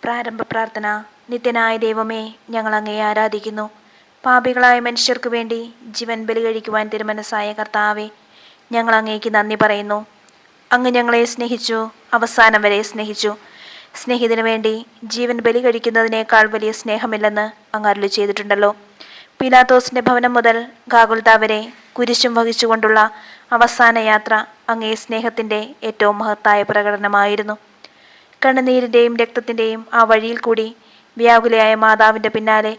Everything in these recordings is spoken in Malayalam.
പ്രാരംഭ പ്രാർത്ഥന. നിത്യനായ ദൈവമേ, ഞങ്ങൾ അങ്ങയെ ആരാധിക്കുന്നു. പാപികളായ മനുഷ്യർക്കു വേണ്ടി ജീവൻ ബലി കഴിക്കുവാൻ തിരുമനസ്സായ കർത്താവെ, ഞങ്ങൾ അങ്ങേക്ക് നന്ദി പറയുന്നു. അങ്ങ് ഞങ്ങളെ സ്നേഹിച്ചു, അവസാനം വരെ സ്നേഹിച്ചു. സ്നേഹിതനു വേണ്ടി ജീവൻ ബലി കഴിക്കുന്നതിനേക്കാൾ വലിയ സ്നേഹമില്ലെന്ന് അങ്ങ് അരുളി ചെയ്തിട്ടുണ്ടല്ലോ. പീലാത്തോസിന്റെ ഭവനം മുതൽ ഗാഗുൽത്ത വരെ കുരിശും വഹിച്ചുകൊണ്ടുള്ള അവസാന യാത്ര അങ്ങേ സ്നേഹത്തിൻ്റെ ഏറ്റവും മഹത്തായ പ്രകടനമായിരുന്നു. കണ്ണുനീരിൻ്റെയും രക്തത്തിൻ്റെയും ആ വഴിയിൽ കൂടി വ്യാകുലയായ മാതാവിൻ്റെ പിന്നാലെ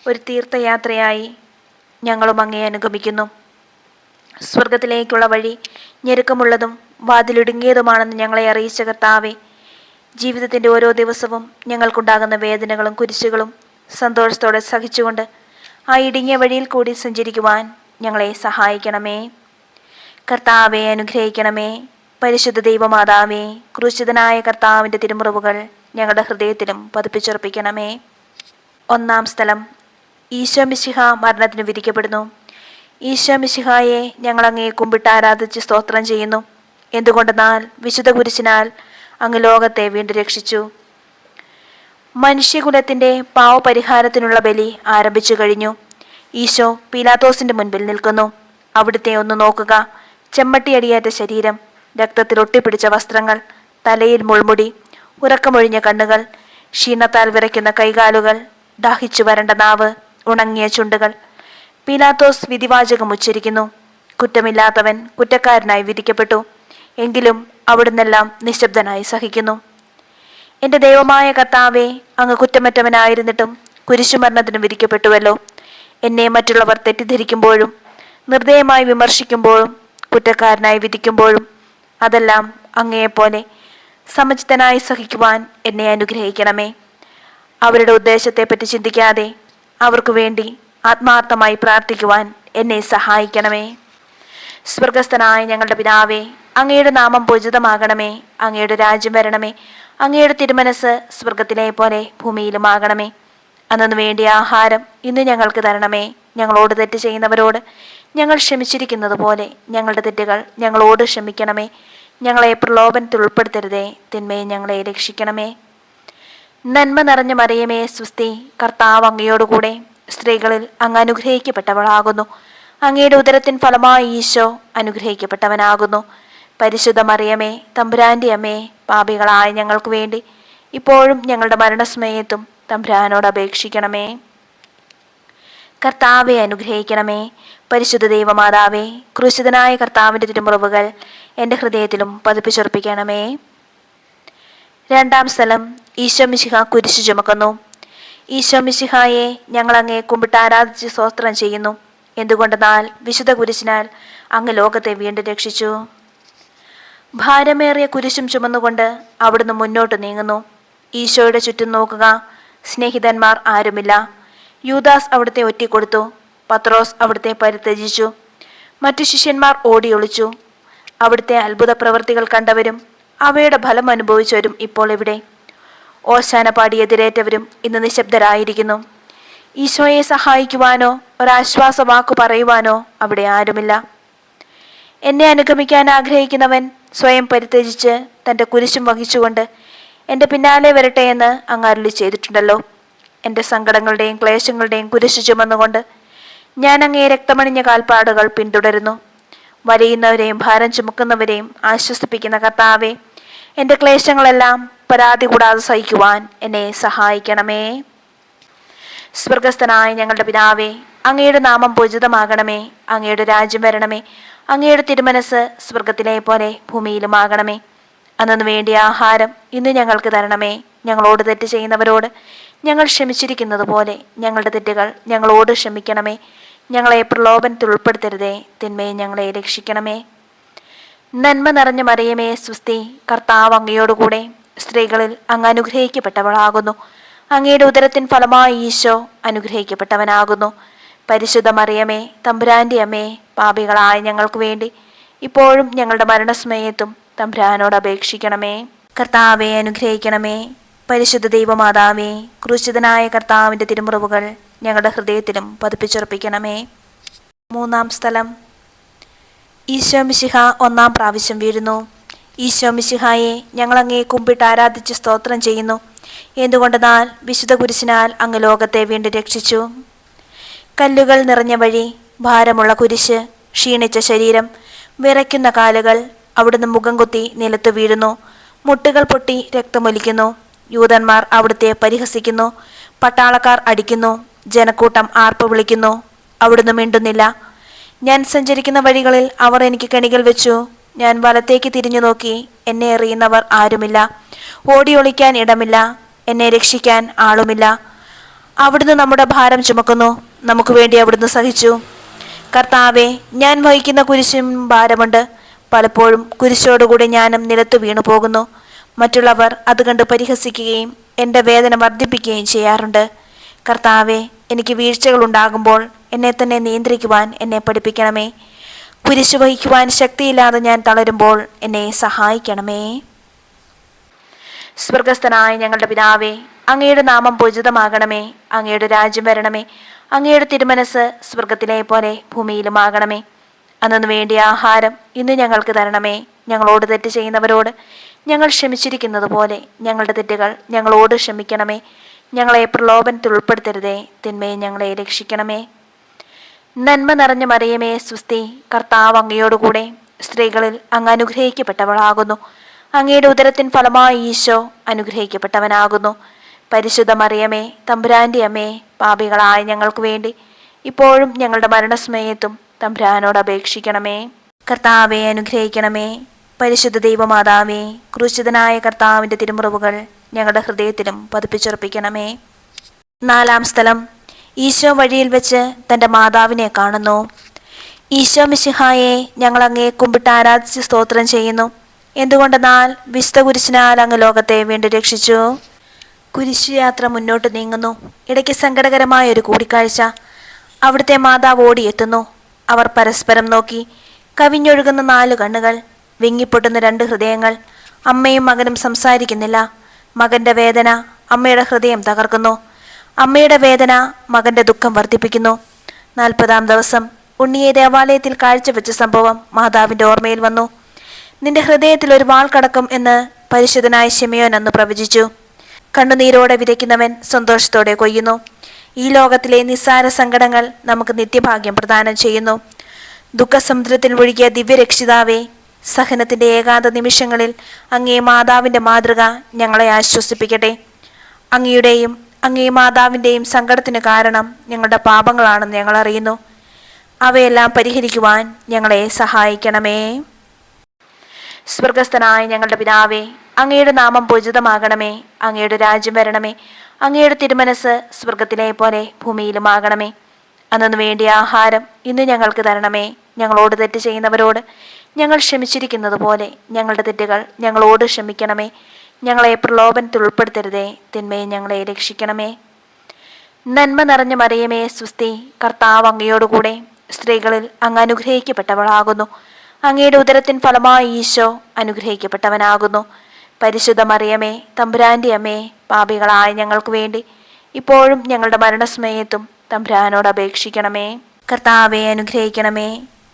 ഒരു തീർത്ഥയാത്രയായി ഞങ്ങളും അങ്ങേ അനുഗമിക്കുന്നു. സ്വർഗത്തിലേക്കുള്ള വഴി ഞെരുക്കമുള്ളതും വാതിലിടുങ്ങിയതുമാണെന്ന് ഞങ്ങളെ അറിയിച്ച കർത്താവെ, ജീവിതത്തിൻ്റെ ഓരോ ദിവസവും ഞങ്ങൾക്കുണ്ടാകുന്ന വേദനകളും കുരിശുകളും സന്തോഷത്തോടെ സഹിച്ചുകൊണ്ട് ആ ഇടുങ്ങിയ വഴിയിൽ കൂടി സഞ്ചരിക്കുവാൻ ഞങ്ങളെ സഹായിക്കണമേ. കർത്താവെ അനുഗ്രഹിക്കണമേ. പരിശുദ്ധ ദൈവമാതാവേ, ക്രൂശിതനായ കർത്താവിൻ്റെ തിരുമുറിവുകൾ ഞങ്ങളുടെ ഹൃദയത്തിലും പതിപ്പിച്ചുറപ്പിക്കണമേ. ഒന്നാം സ്ഥലം. ഈശോ മിശിഹ മരണത്തിന് വിധിക്കപ്പെടുന്നു. ഈശോ മിശിഹായെ ഞങ്ങൾ അങ്ങയെ കുമ്പിട്ട് ആരാധിച്ച് സ്തോത്രം ചെയ്യുന്നു. എന്തുകൊണ്ടെന്നാൽ വിശുദ്ധ കുരിശിനാൽ അങ്ങ് ലോകത്തെ വീണ്ടും രക്ഷിച്ചു. മനുഷ്യകുലത്തിൻ്റെ പാവപരിഹാരത്തിനുള്ള ബലി ആരംഭിച്ചു കഴിഞ്ഞു. ഈശോ പീലാത്തോസിന്റെ മുൻപിൽ നിൽക്കുന്നു. അവിടുത്തെ ഒന്ന് നോക്കുക. ചെമ്മട്ടിയടിയേറ്റ ശരീരം, രക്തത്തിൽ ഒട്ടിപ്പിടിച്ച വസ്ത്രങ്ങൾ, തലയിൽ മുൾമുടി, ഉറക്കമൊഴിഞ്ഞ കണ്ണുകൾ, ക്ഷീണത്താൽ വിറയ്ക്കുന്ന കൈകാലുകൾ, ദാഹിച്ചു വരണ്ട നാവ്, ഉണങ്ങിയ ചുണ്ടുകൾ. പീലാത്തോസ് വിധിവാചകം ഉച്ചരിക്കുന്നു. കുറ്റമില്ലാത്തവൻ കുറ്റക്കാരനായി വിധിക്കപ്പെട്ടു. എങ്കിലും അവിടുന്നെല്ലാം നിശബ്ദനായി സഹിക്കുന്നു. എൻ്റെ ദൈവമായ കർത്താവെ, അങ്ങ് കുറ്റമറ്റവനായിരുന്നിട്ടും കുരിശുമരണത്തിന് വിധിക്കപ്പെട്ടുവല്ലോ. എന്നെ മറ്റുള്ളവർ തെറ്റിദ്ധരിക്കുമ്പോഴും നിർദ്ദയമായി വിമർശിക്കുമ്പോഴും കുറ്റക്കാരനായി വിധിക്കുമ്പോഴും അതെല്ലാം അങ്ങയെപ്പോലെ സമചിത്തനായി സഹിക്കുവാൻ എന്നെ അനുഗ്രഹിക്കണമേ. അവരുടെ ഉദ്ദേശത്തെപ്പറ്റി ചിന്തിക്കാതെ അവർക്ക് വേണ്ടി ആത്മാർത്ഥമായി പ്രാർത്ഥിക്കുവാൻ എന്നെ സഹായിക്കണമേ. സ്വർഗസ്ഥനായ ഞങ്ങളുടെ പിതാവേ, അങ്ങയുടെ നാമം പൂജിതമാകണമേ. അങ്ങയുടെ രാജ്യം വരണമേ. അങ്ങയുടെ തിരുമനസ് സ്വർഗത്തിലെ പോലെ ഭൂമിയിലുമാകണമേ. അന്നു വേണ്ടിയ ആഹാരം ഇന്ന് ഞങ്ങൾക്ക് തരണമേ. ഞങ്ങളോട് തെറ്റ് ചെയ്യുന്നവരോട് ഞങ്ങൾ ക്ഷമിച്ചിരിക്കുന്നത് പോലെ ഞങ്ങളുടെ തെറ്റുകൾ ഞങ്ങളോട് ക്ഷമിക്കണമേ. ഞങ്ങളെ പ്രലോഭനത്തിൽ ഉൾപ്പെടുത്തരുതേ, തിന്മയെ ഞങ്ങളെ രക്ഷിക്കണമേ. നന്മ നിറഞ്ഞ മറിയമേ സ്വസ്തി, കർത്താവ് അങ്ങയോടുകൂടെ സ്ത്രീകളിൽ അങ്ങ് അനുഗ്രഹിക്കപ്പെട്ടവളാകുന്നു. അങ്ങയുടെ ഉദരത്തിൻ ഫലമായി ഈശോ അനുഗ്രഹിക്കപ്പെട്ടവനാകുന്നു. പരിശുദ്ധ മറിയമേ, തമ്പുരാൻ്റെ അമ്മേ, പാപികളായ ഞങ്ങൾക്ക് വേണ്ടി ഇപ്പോഴും ഞങ്ങളുടെ മരണസമയത്തും തമ്പുരാനോട് അപേക്ഷിക്കണമേ. കർത്താവെ അനുഗ്രഹിക്കണമേ. പരിശുദ്ധ ദൈവമാതാവേ, ക്രൂശിതനായ കർത്താവിൻ്റെ തിരുമുറിവുകൾ എൻ്റെ ഹൃദയത്തിലും പതിപ്പിച്ചുറപ്പിക്കണമേ. രണ്ടാം സ്ഥലം. ഈശോ മിശിഹ കുരിശു ചുമക്കുന്നു. ഈശോ മിശിഹായെ ഞങ്ങൾ അങ്ങയെ കുമ്പിട്ട് ആരാധിച്ച് സ്തോത്രം ചെയ്യുന്നു. എന്തുകൊണ്ടെന്നാൽ വിശുദ്ധ കുരിശിനാൽ അങ്ങ് ലോകത്തെ വീണ്ടും രക്ഷിച്ചു. ഭാരമേറിയ കുരിശും ചുമന്നുകൊണ്ട് അവിടുന്ന് മുന്നോട്ട് നീങ്ങുന്നു. ഈശോയുടെ ചുറ്റും നോക്കുക. സ്നേഹിതന്മാർ ആരുമില്ല. യൂദാസ് അവിടുത്തെ ഒറ്റിക്കൊടുത്തു. പത്രോസ് അവിടുത്തെ പരിത്യജിച്ചു. മറ്റു ശിഷ്യന്മാർ ഓടിയൊളിച്ചു. അവിടുത്തെ അത്ഭുത പ്രവൃത്തികൾ കണ്ടവരും അവയുടെ ഫലം അനുഭവിച്ചവരും ഇപ്പോൾ എവിടെ? ഓശാന പാടി എതിരേറ്റവരും ഇന്ന് നിശബ്ദരായിരിക്കുന്നു. ഈശോയെ സഹായിക്കുവാനോ ഒരാശ്വാസ വാക്കു പറയുവാനോ അവിടെ ആരുമില്ല. എന്നെ അനുഗമിക്കാൻ ആഗ്രഹിക്കുന്നവൻ സ്വയം പരിത്യജിച്ച് തൻ്റെ കുരിശും വഹിച്ചുകൊണ്ട് എൻ്റെ പിന്നാലെ വരട്ടെ എന്ന് അങ്ങ് അരുളി ചെയ്തിട്ടുണ്ടല്ലോ. എൻ്റെ സങ്കടങ്ങളുടെയും ക്ലേശങ്ങളുടെയും കുരിശു ചുമന്നുകൊണ്ട് ഞാൻ അങ്ങേ രക്തമണിഞ്ഞ കാൽപ്പാടുകൾ പിന്തുടരുന്നു. വലയുന്നവരെയും ഭാരം ചുമക്കുന്നവരെയും ആശ്വസിപ്പിക്കുന്ന കർത്താവെ, എൻ്റെ ക്ലേശങ്ങളെല്ലാം പരാതി കൂടാതെ സഹിക്കുവാൻ എന്നെ സഹായിക്കണമേ. സ്വർഗസ്ഥനായ ഞങ്ങളുടെ പിതാവേ, അങ്ങയുടെ നാമം പൂജിതമാകണമേ. അങ്ങയുടെ രാജ്യം വരണമേ. അങ്ങയുടെ തിരുമനസ് സ്വർഗത്തിലെ പോലെ ഭൂമിയിലുമാകണമേ. അന്നു വേണ്ടിയ ആഹാരം ഇന്ന് ഞങ്ങൾക്ക് തരണമേ. ഞങ്ങളോട് തെറ്റ് ചെയ്യുന്നവരോട് ഞങ്ങൾ ക്ഷമിച്ചിരിക്കുന്നത് പോലെ ഞങ്ങളുടെ തെറ്റുകൾ ഞങ്ങളോട് ക്ഷമിക്കണമേ. ഞങ്ങളെ പ്രലോഭനത്തിൽ ഉൾപ്പെടുത്തരുതേ, തിന്മയെ ഞങ്ങളെ രക്ഷിക്കണമേ. നന്മ നിറഞ്ഞ മറിയമേ സ്വസ്തി, കർത്താവ് അങ്ങയോടുകൂടെ സ്ത്രീകളിൽ അങ്ങ് അനുഗ്രഹിക്കപ്പെട്ടവളാകുന്നു. അങ്ങയുടെ ഉദരത്തിൻ ഫലമായി ഈശോ അനുഗ്രഹിക്കപ്പെട്ടവനാകുന്നു. പരിശുദ്ധ മറിയമേ, തമ്പുരാൻ്റെ അമ്മേ, പാപികളായ ഞങ്ങൾക്ക് വേണ്ടി ഇപ്പോഴും ഞങ്ങളുടെ മരണസമയത്തും തമ്പുരാനോട് അപേക്ഷിക്കണമേ. കർത്താവെ അനുഗ്രഹിക്കണമേ. പരിശുദ്ധ ദൈവമാതാവേ, ക്രൂശിതനായ കർത്താവിൻ്റെ തിരുമുറിവുകൾ ഞങ്ങളുടെ ഹൃദയത്തിലും പതിപ്പിച്ചുറപ്പിക്കണമേ. മൂന്നാം സ്ഥലം. ഈശോ മിശിഹ ഒന്നാം പ്രാവശ്യം വീഴുന്നു. ഈശോ മിശിഹായെ ഞങ്ങൾ അങ്ങയെ കുമ്പിട്ട് ആരാധിച്ച് സ്തോത്രം ചെയ്യുന്നു. എന്തുകൊണ്ടെന്നാൽ വിശുദ്ധ കുരിശിനാൽ അങ്ങ് ലോകത്തെ വീണ്ടും രക്ഷിച്ചു. കല്ലുകൾ നിറഞ്ഞ വഴി, ഭാരമുള്ള കുരിശ്, ക്ഷീണിച്ച ശരീരം, വിറയ്ക്കുന്ന കാലുകൾ. അവിടുന്ന് മുഖം കുത്തി നിലത്തു വീഴുന്നു. മുട്ടുകൾ പൊട്ടി രക്തമൊലിക്കുന്നു. യൂതന്മാർ അവിടുത്തെ പരിഹസിക്കുന്നു. പട്ടാളക്കാർ അടിക്കുന്നു. ജനക്കൂട്ടം ആർപ്പ് വിളിക്കുന്നു. അവിടുന്ന് മിണ്ടുന്നില്ല. ഞാൻ സഞ്ചരിക്കുന്ന വഴികളിൽ അവർ എനിക്ക് കെണികൾ വെച്ചു. ഞാൻ വലത്തേക്ക് തിരിഞ്ഞു നോക്കി. എന്നെ എറിയുന്നവർ ആരുമില്ല. ഓടിയൊളിക്കാൻ ഇടമില്ല. എന്നെ രക്ഷിക്കാൻ ആളുമില്ല. അവിടുന്ന് നമ്മുടെ ഭാരം ചുമക്കുന്നു. നമുക്ക് വേണ്ടി അവിടുന്ന് സഹിച്ചു. കർത്താവെ, ഞാൻ വഹിക്കുന്ന കുരിശും ഭാരമുണ്ട്. പലപ്പോഴും കുരിശോടുകൂടി ഞാനും നിലത്തു വീണു പോകുന്നു. മറ്റുള്ളവർ അത് കണ്ട് പരിഹസിക്കുകയും എൻ്റെ വേദന വർദ്ധിപ്പിക്കുകയും ചെയ്യാറുണ്ട്. കർത്താവെ, എനിക്ക് വീഴ്ചകൾ ഉണ്ടാകുമ്പോൾ എന്നെ തന്നെ നിയന്ത്രിക്കുവാൻ എന്നെ പഠിപ്പിക്കണമേ. കുരിശ് വഹിക്കുവാൻ ശക്തിയില്ലാതെ ഞാൻ തളരുമ്പോൾ എന്നെ സഹായിക്കണമേ. സ്വർഗസ്ഥനായ ഞങ്ങളുടെ പിതാവേ, അങ്ങയുടെ നാമം പൂജിതമാകണമേ. അങ്ങയുടെ രാജ്യം വരണമേ. അങ്ങയുടെ തിരുമനസ് സ്വർഗത്തിലെ പോലെ ഭൂമിയിലുമാകണമേ. അന്നു വേണ്ടിയ ആഹാരം ഇന്ന് ഞങ്ങൾക്ക് തരണമേ. ഞങ്ങളോട് തെറ്റ് ചെയ്യുന്നവരോട് ഞങ്ങൾ ക്ഷമിച്ചിരിക്കുന്നത് പോലെ ഞങ്ങളുടെ തെറ്റുകൾ ഞങ്ങളോട് ക്ഷമിക്കണമേ. ഞങ്ങളെ പ്രലോഭനത്തിൽ ഉൾപ്പെടുത്തരുതേ. തിന്മയെ ഞങ്ങളെ രക്ഷിക്കണമേ. നന്മ നിറഞ്ഞ മറിയമേ സ്വസ്തി, കർത്താവ് അങ്ങയോടുകൂടെ സ്ത്രീകളിൽ അങ്ങ് അനുഗ്രഹിക്കപ്പെട്ടവളാകുന്നു. അങ്ങയുടെ ഉദരത്തിൻ ഫലമായി ഈശോ അനുഗ്രഹിക്കപ്പെട്ടവനാകുന്നു. പരിശുദ്ധ മറിയമേ, തമ്പുരാന്റെ അമ്മേ, പാപികളായ ഞങ്ങൾക്ക് വേണ്ടി ഇപ്പോഴും ഞങ്ങളുടെ മരണസമയത്തും തമ്പുരാനോട് അപേക്ഷിക്കണമേ. കർത്താവെ അനുഗ്രഹിക്കണമേ. പരിശുദ്ധ ദൈവമാതാവേ, ക്രൂശിതനായ കർത്താവിൻ്റെ തിരുമുറിവുകൾ ഞങ്ങളുടെ ഹൃദയത്തിലും പതിപ്പിച്ചുറപ്പിക്കണമേ. 4-ാം സ്ഥലം, ഈശോ വഴിയിൽ വെച്ച് തൻ്റെ മാതാവിനെ കാണുന്നു. ഈശോ മിശിഹായെ, ഞങ്ങൾ അങ്ങയെ കുമ്പിട്ട് ആരാധിച്ച് സ്തോത്രം ചെയ്യുന്നു. എന്തുകൊണ്ടെന്നാൽ വിശുദ്ധ കുരിശിനാൽ അങ്ങ് ലോകത്തെ വീണ്ടും രക്ഷിച്ചു. കുരിശു യാത്ര മുന്നോട്ട് നീങ്ങുന്നു. ഇടയ്ക്ക് സങ്കടകരമായ ഒരു കൂടിക്കാഴ്ച. അവിടുത്തെ മാതാവ് ഓടിയെത്തുന്നു. അവർ പരസ്പരം നോക്കി. കവിഞ്ഞൊഴുകുന്ന 4 കണ്ണുകൾ, വിങ്ങിപ്പൊട്ടുന്ന 2 ഹൃദയങ്ങൾ. അമ്മയും മകനും സംസാരിക്കുന്നില്ല. മകന്റെ വേദന അമ്മയുടെ ഹൃദയം തകർക്കുന്നു. അമ്മയുടെ വേദന മകന്റെ ദുഃഖം വർദ്ധിപ്പിക്കുന്നു. 40-ാം ദിവസം ഉണ്ണിയെ ദേവാലയത്തിൽ കാഴ്ചവെച്ച സംഭവം മാതാവിൻ്റെ ഓർമ്മയിൽ വന്നു. നിന്റെ ഹൃദയത്തിൽ ഒരു വാൾ കടക്കും എന്ന് പരിശുദ്ധനായ ശിമയോൻ അന്ന് പ്രവചിച്ചു. കണ്ണുനീരോടെ വിതയ്ക്കുന്നവൻ സന്തോഷത്തോടെ കൊയ്യുന്നു. ഈ ലോകത്തിലെ നിസ്സാര സങ്കടങ്ങൾ നമുക്ക് നിത്യഭാഗ്യം പ്രദാനം ചെയ്യുന്നു. ദുഃഖസമുദ്രത്തിൽ ഒഴുകിയ ദിവ്യരക്ഷിതാവേ, സഹനത്തിൻ്റെ ഏകാന്ത നിമിഷങ്ങളിൽ അങ്ങേ മാതാവിൻ്റെ മാതൃക ഞങ്ങളെ ആശ്വസിപ്പിക്കട്ടെ. അങ്ങയുടെയും അങ്ങേ മാതാവിൻ്റെയും സങ്കടത്തിന് കാരണം ഞങ്ങളുടെ പാപങ്ങളാണെന്ന് ഞങ്ങൾ അറിയുന്നു. അവയെല്ലാം പരിഹരിക്കുവാൻ ഞങ്ങളെ സഹായിക്കണമേ. സ്വർഗസ്ഥനായ ഞങ്ങളുടെ പിതാവേ, അങ്ങയുടെ നാമം പൂജിതമാകണമേ. അങ്ങയുടെ രാജ്യം വരണമേ. അങ്ങയുടെ തിരുമനസ് സ്വർഗത്തിലെ പോലെ ഭൂമിയിലുമാകണമേ. അന്നു വേണ്ടിയ ആഹാരം ഇന്ന് ഞങ്ങൾക്ക് തരണമേ. ഞങ്ങളോട് തെറ്റ് ചെയ്യുന്നവരോട് ഞങ്ങൾ ക്ഷമിച്ചിരിക്കുന്നത് പോലെ ഞങ്ങളുടെ തെറ്റുകൾ ഞങ്ങളോട് ക്ഷമിക്കണമേ. ഞങ്ങളെ പ്രലോഭനത്തിൽ ഉൾപ്പെടുത്തരുതേ. തിന്മയെ ഞങ്ങളെ രക്ഷിക്കണമേ. നന്മ നിറഞ്ഞ മറിയമേ സ്വസ്തി, കർത്താവ് അങ്ങയോടുകൂടെ സ്ത്രീകളിൽ അങ്ങ് അനുഗ്രഹിക്കപ്പെട്ടവളാകുന്നു. അങ്ങയുടെ ഉദരത്തിൻ ഫലമായി ഈശോ അനുഗ്രഹിക്കപ്പെട്ടവനാകുന്നു. പരിശുദ്ധ മറിയമേ, തമ്പുരാന്റെ അമ്മേ, പാപികളായ ഞങ്ങൾക്ക് വേണ്ടി ഇപ്പോഴും ഞങ്ങളുടെ മരണസമയത്തും തമ്പുരാനോട് അപേക്ഷിക്കണമേ. കർത്താവെ അനുഗ്രഹിക്കണമേ.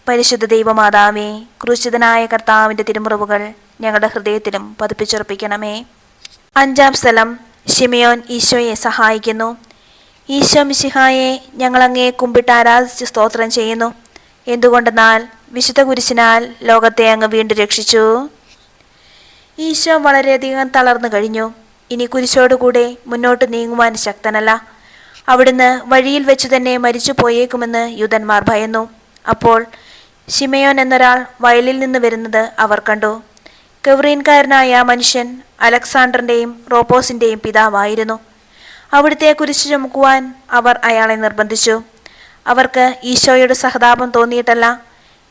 പരിശുദ്ധ ദൈവമാതാവേ, ക്രൂശിതനായ കർത്താവിൻ്റെ തിരുമുറിവുകൾ ഞങ്ങളുടെ ഹൃദയത്തിലും പതിപ്പിച്ചുറപ്പിക്കണമേ. 5-ാം സ്ഥലം, ശിമയോൻ ഈശോയെ സഹായിക്കുന്നു. ഈശോ മിശിഹായെ, ഞങ്ങൾ അങ്ങയെ കുമ്പിട്ട് ആരാധിച്ച് സ്തോത്രം ചെയ്യുന്നു. എന്തുകൊണ്ടെന്നാൽ വിശുദ്ധ കുരിശിനാൽ ലോകത്തെ അങ്ങ് വീണ്ടും രക്ഷിച്ചു. ഈശോ വളരെയധികം തളർന്നു കഴിഞ്ഞു. ഇനി കുരിശോടുകൂടെ മുന്നോട്ട് നീങ്ങുവാൻ ശക്തനല്ല. അവിടുന്ന് വഴിയിൽ വെച്ച് തന്നെ മരിച്ചു പോയേക്കുമെന്ന് യൂതന്മാർ ഭയന്നു. അപ്പോൾ ശിമയോൻ എന്നൊരാൾ വയലിൽ നിന്ന് വരുന്നത് അവർ കണ്ടു. കെവ്രീൻകാരനായ ആ മനുഷ്യൻ അലക്സാണ്ടറിൻ്റെയും റോപ്പോസിൻ്റെയും പിതാവായിരുന്നു. അവിടുത്തെ കുരിശ് ചുമക്കുവാൻ അവർ അയാളെ നിർബന്ധിച്ചു. അവർക്ക് ഈശോയുടെ സഹതാപം തോന്നിയിട്ടല്ല,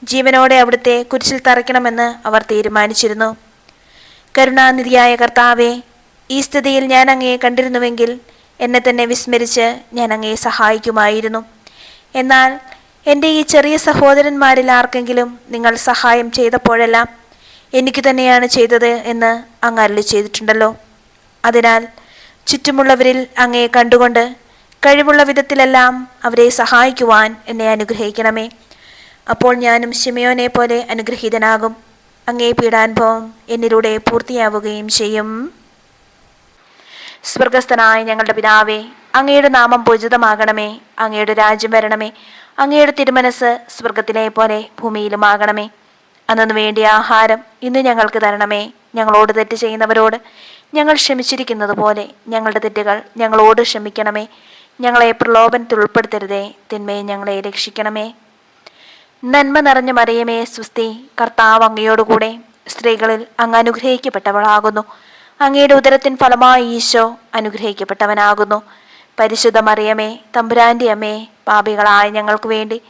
ജീവനോടെ അവിടുത്തെ കുരിശിൽ തറയ്ക്കണമെന്ന് അവർ തീരുമാനിച്ചിരുന്നു. കരുണാനിധിയായ കർത്താവെ, ഈ സ്ഥിതിയിൽ ഞാൻ അങ്ങയെ കണ്ടിരുന്നുവെങ്കിൽ എന്നെ തന്നെ വിസ്മരിച്ച് ഞാൻ അങ്ങയെ സഹായിക്കുമായിരുന്നു. എന്നാൽ എൻ്റെ ഈ ചെറിയ സഹോദരന്മാരിൽ ആർക്കെങ്കിലും നിങ്ങൾ സഹായം ചെയ്തപ്പോഴെല്ലാം എനിക്ക് തന്നെയാണ് ചെയ്തത് എന്ന് അങ്ങ് അരുളി ചെയ്തിട്ടുണ്ടല്ലോ. അതിനാൽ ചുറ്റുമുള്ളവരിൽ അങ്ങയെ കണ്ടുകൊണ്ട് കഴിവുള്ള വിധത്തിലെല്ലാം അവരെ സഹായിക്കുവാൻ എന്നെ അനുഗ്രഹിക്കണമേ. അപ്പോൾ ഞാനും ശിമയോനെ പോലെ അനുഗ്രഹീതനാകും. അങ്ങേ പീഡാനുഭവം എന്നിലൂടെ പൂർത്തിയാവുകയും ചെയ്യും. സ്വർഗസ്ഥനായ ഞങ്ങളുടെ പിതാവേ, അങ്ങയുടെ നാമം പൂജിതമാകണമേ. അങ്ങയുടെ രാജ്യം വരണമേ. അങ്ങയുടെ തിരുമനസ് സ്വർഗത്തിലെ പോലെ ഭൂമിയിലുമാകണമേ. അന്നു വേണ്ടിയ ആഹാരം ഇന്ന് ഞങ്ങൾക്ക് തരണമേ. ഞങ്ങളോട് തെറ്റ് ചെയ്യുന്നവരോട് ഞങ്ങൾ ക്ഷമിച്ചിരിക്കുന്നത് പോലെ ഞങ്ങളുടെ തെറ്റുകൾ ഞങ്ങളോട് ക്ഷമിക്കണമേ. ഞങ്ങളെ പ്രലോഭനത്തിൽ ഉൾപ്പെടുത്തരുതേ, തിന്മയെ ഞങ്ങളെ രക്ഷിക്കണമേ. നന്മ നിറഞ്ഞ മറിയമേ സ്വസ്തി, കർത്താവ് അങ്ങയോടുകൂടെ സ്ത്രീകളിൽ അങ്ങ് അനുഗ്രഹിക്കപ്പെട്ടവളാകുന്നു. അങ്ങയുടെ ഉദരത്തിൻ ഫലമായി ഈശോ അനുഗ്രഹിക്കപ്പെട്ടവനാകുന്നു. പരിശുദ്ധ മറിയമേ, തമ്പുരാന്റെ അമ്മേ, പാപികളായ ഞങ്ങൾക്ക് വേണ്ടി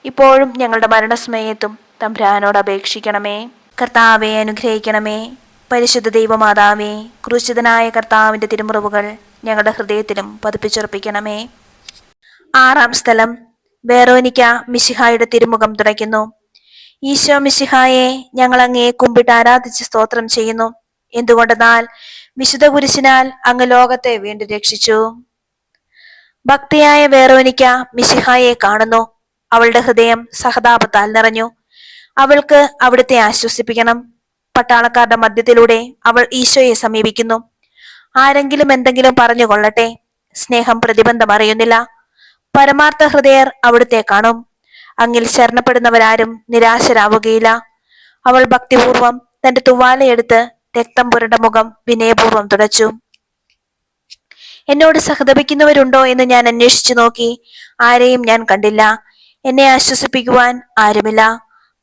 ഇപ്പോഴും ഞങ്ങളുടെ മരണസമയത്തും തമ്പുരാനോട് അപേക്ഷിക്കണമേ. കർത്താവെ അനുഗ്രഹിക്കണമേ. പരിശുദ്ധ ദൈവമാതാവേ, ക്രൂശിതനായ കർത്താവിന്റെ തിരുമുറിവുകൾ ഞങ്ങളുടെ ഹൃദയത്തിലും പതിപ്പിച്ചുറപ്പിക്കണമേ. ആറാം സ്ഥലം, വേറോനിക്ക മിശിഹായുടെ തിരുമുഖം തുടയ്ക്കുന്നു. ഈശോ മിശിഹായെ, ഞങ്ങൾ അങ്ങയെ കുമ്പിട്ട് ആരാധിച്ച് സ്തോത്രം ചെയ്യുന്നു. എന്തുകൊണ്ടെന്നാൽ വിശുദ്ധ കുരിശിനാൽ അങ്ങ് ലോകത്തെ വീണ്ടും രക്ഷിച്ചു. ഭക്തിയായ വേറോനിക്ക മിശിഹായെ കാണുന്നു. അവളുടെ ഹൃദയം സഹതാപത്താൽ നിറഞ്ഞു. അവൾക്ക് അവിടുത്തെ ആശ്വസിപ്പിക്കണം. പട്ടാളക്കാരുടെ മധ്യത്തിലൂടെ അവൾ ഈശോയെ സമീപിക്കുന്നു. ആരെങ്കിലും എന്തെങ്കിലും പറഞ്ഞുകൊള്ളട്ടെ, സ്നേഹം പ്രതിബന്ധം അറിയുന്നില്ല. പരമാർത്ഥ ഹൃദയർ അവിടുത്തെ കാണും. അങ്ങിൽ ശരണപ്പെടുന്നവരാരും നിരാശരാവുകയില്ല. അവൾ ഭക്തിപൂർവം തന്റെ തുവാലയെടുത്ത് രക്തം പുരണ്ട മുഖം വിനയപൂർവ്വം തുടച്ചു. എന്നോട് സഹതപിക്കുന്നവരുണ്ടോ എന്ന് ഞാൻ അന്വേഷിച്ചു നോക്കി. ആരെയും ഞാൻ കണ്ടില്ല. എന്നെ ആശ്വസിപ്പിക്കുവാൻ ആരുമില്ല.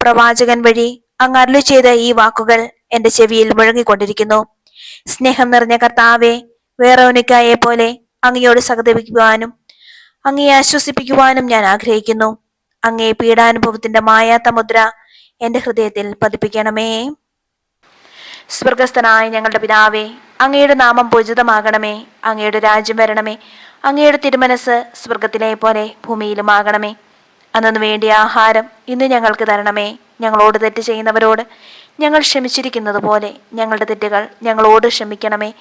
പ്രവാചകൻ വഴി അങ്ങ് അരുളി ചെയ്ത ഈ വാക്കുകൾ എന്റെ ചെവിയിൽ മുഴങ്ങിക്കൊണ്ടിരിക്കുന്നു. സ്നേഹം നിറഞ്ഞ കർത്താവെ, വേറോനിക്കായെ പോലെ അങ്ങയോട് സഹതപിക്കുവാനും അങ്ങയെ ആശ്വസിപ്പിക്കുവാനും ഞാൻ ആഗ്രഹിക്കുന്നു. അങ്ങേ പീഡാനുഭവത്തിന്റെ മായാത്ത മുദ്ര എന്റെ ഹൃദയത്തിൽ പതിപ്പിക്കണമേ. സ്വർഗസ്ഥനായ ഞങ്ങളുടെ പിതാവേ, അങ്ങയുടെ നാമം പൂജിതമാകണമേ. അങ്ങയുടെ രാജ്യം വരണമേ. അങ്ങയുടെ തിരുമനസ് സ്വർഗത്തിലെ പോലെ ഭൂമിയിലുമാകണമേ. അന്നു വേണ്ടിയ ആഹാരം ഇന്ന് ഞങ്ങൾക്ക് തരണമേ. ഞങ്ങളോട് തെറ്റ് ചെയ്യുന്നവരോട് ഞങ്ങൾ ക്ഷമിച്ചിരിക്കുന്നത് പോലെ ഞങ്ങളുടെ തെറ്റുകൾ ഞങ്ങളോട് ക്ഷമിക്കണമേ.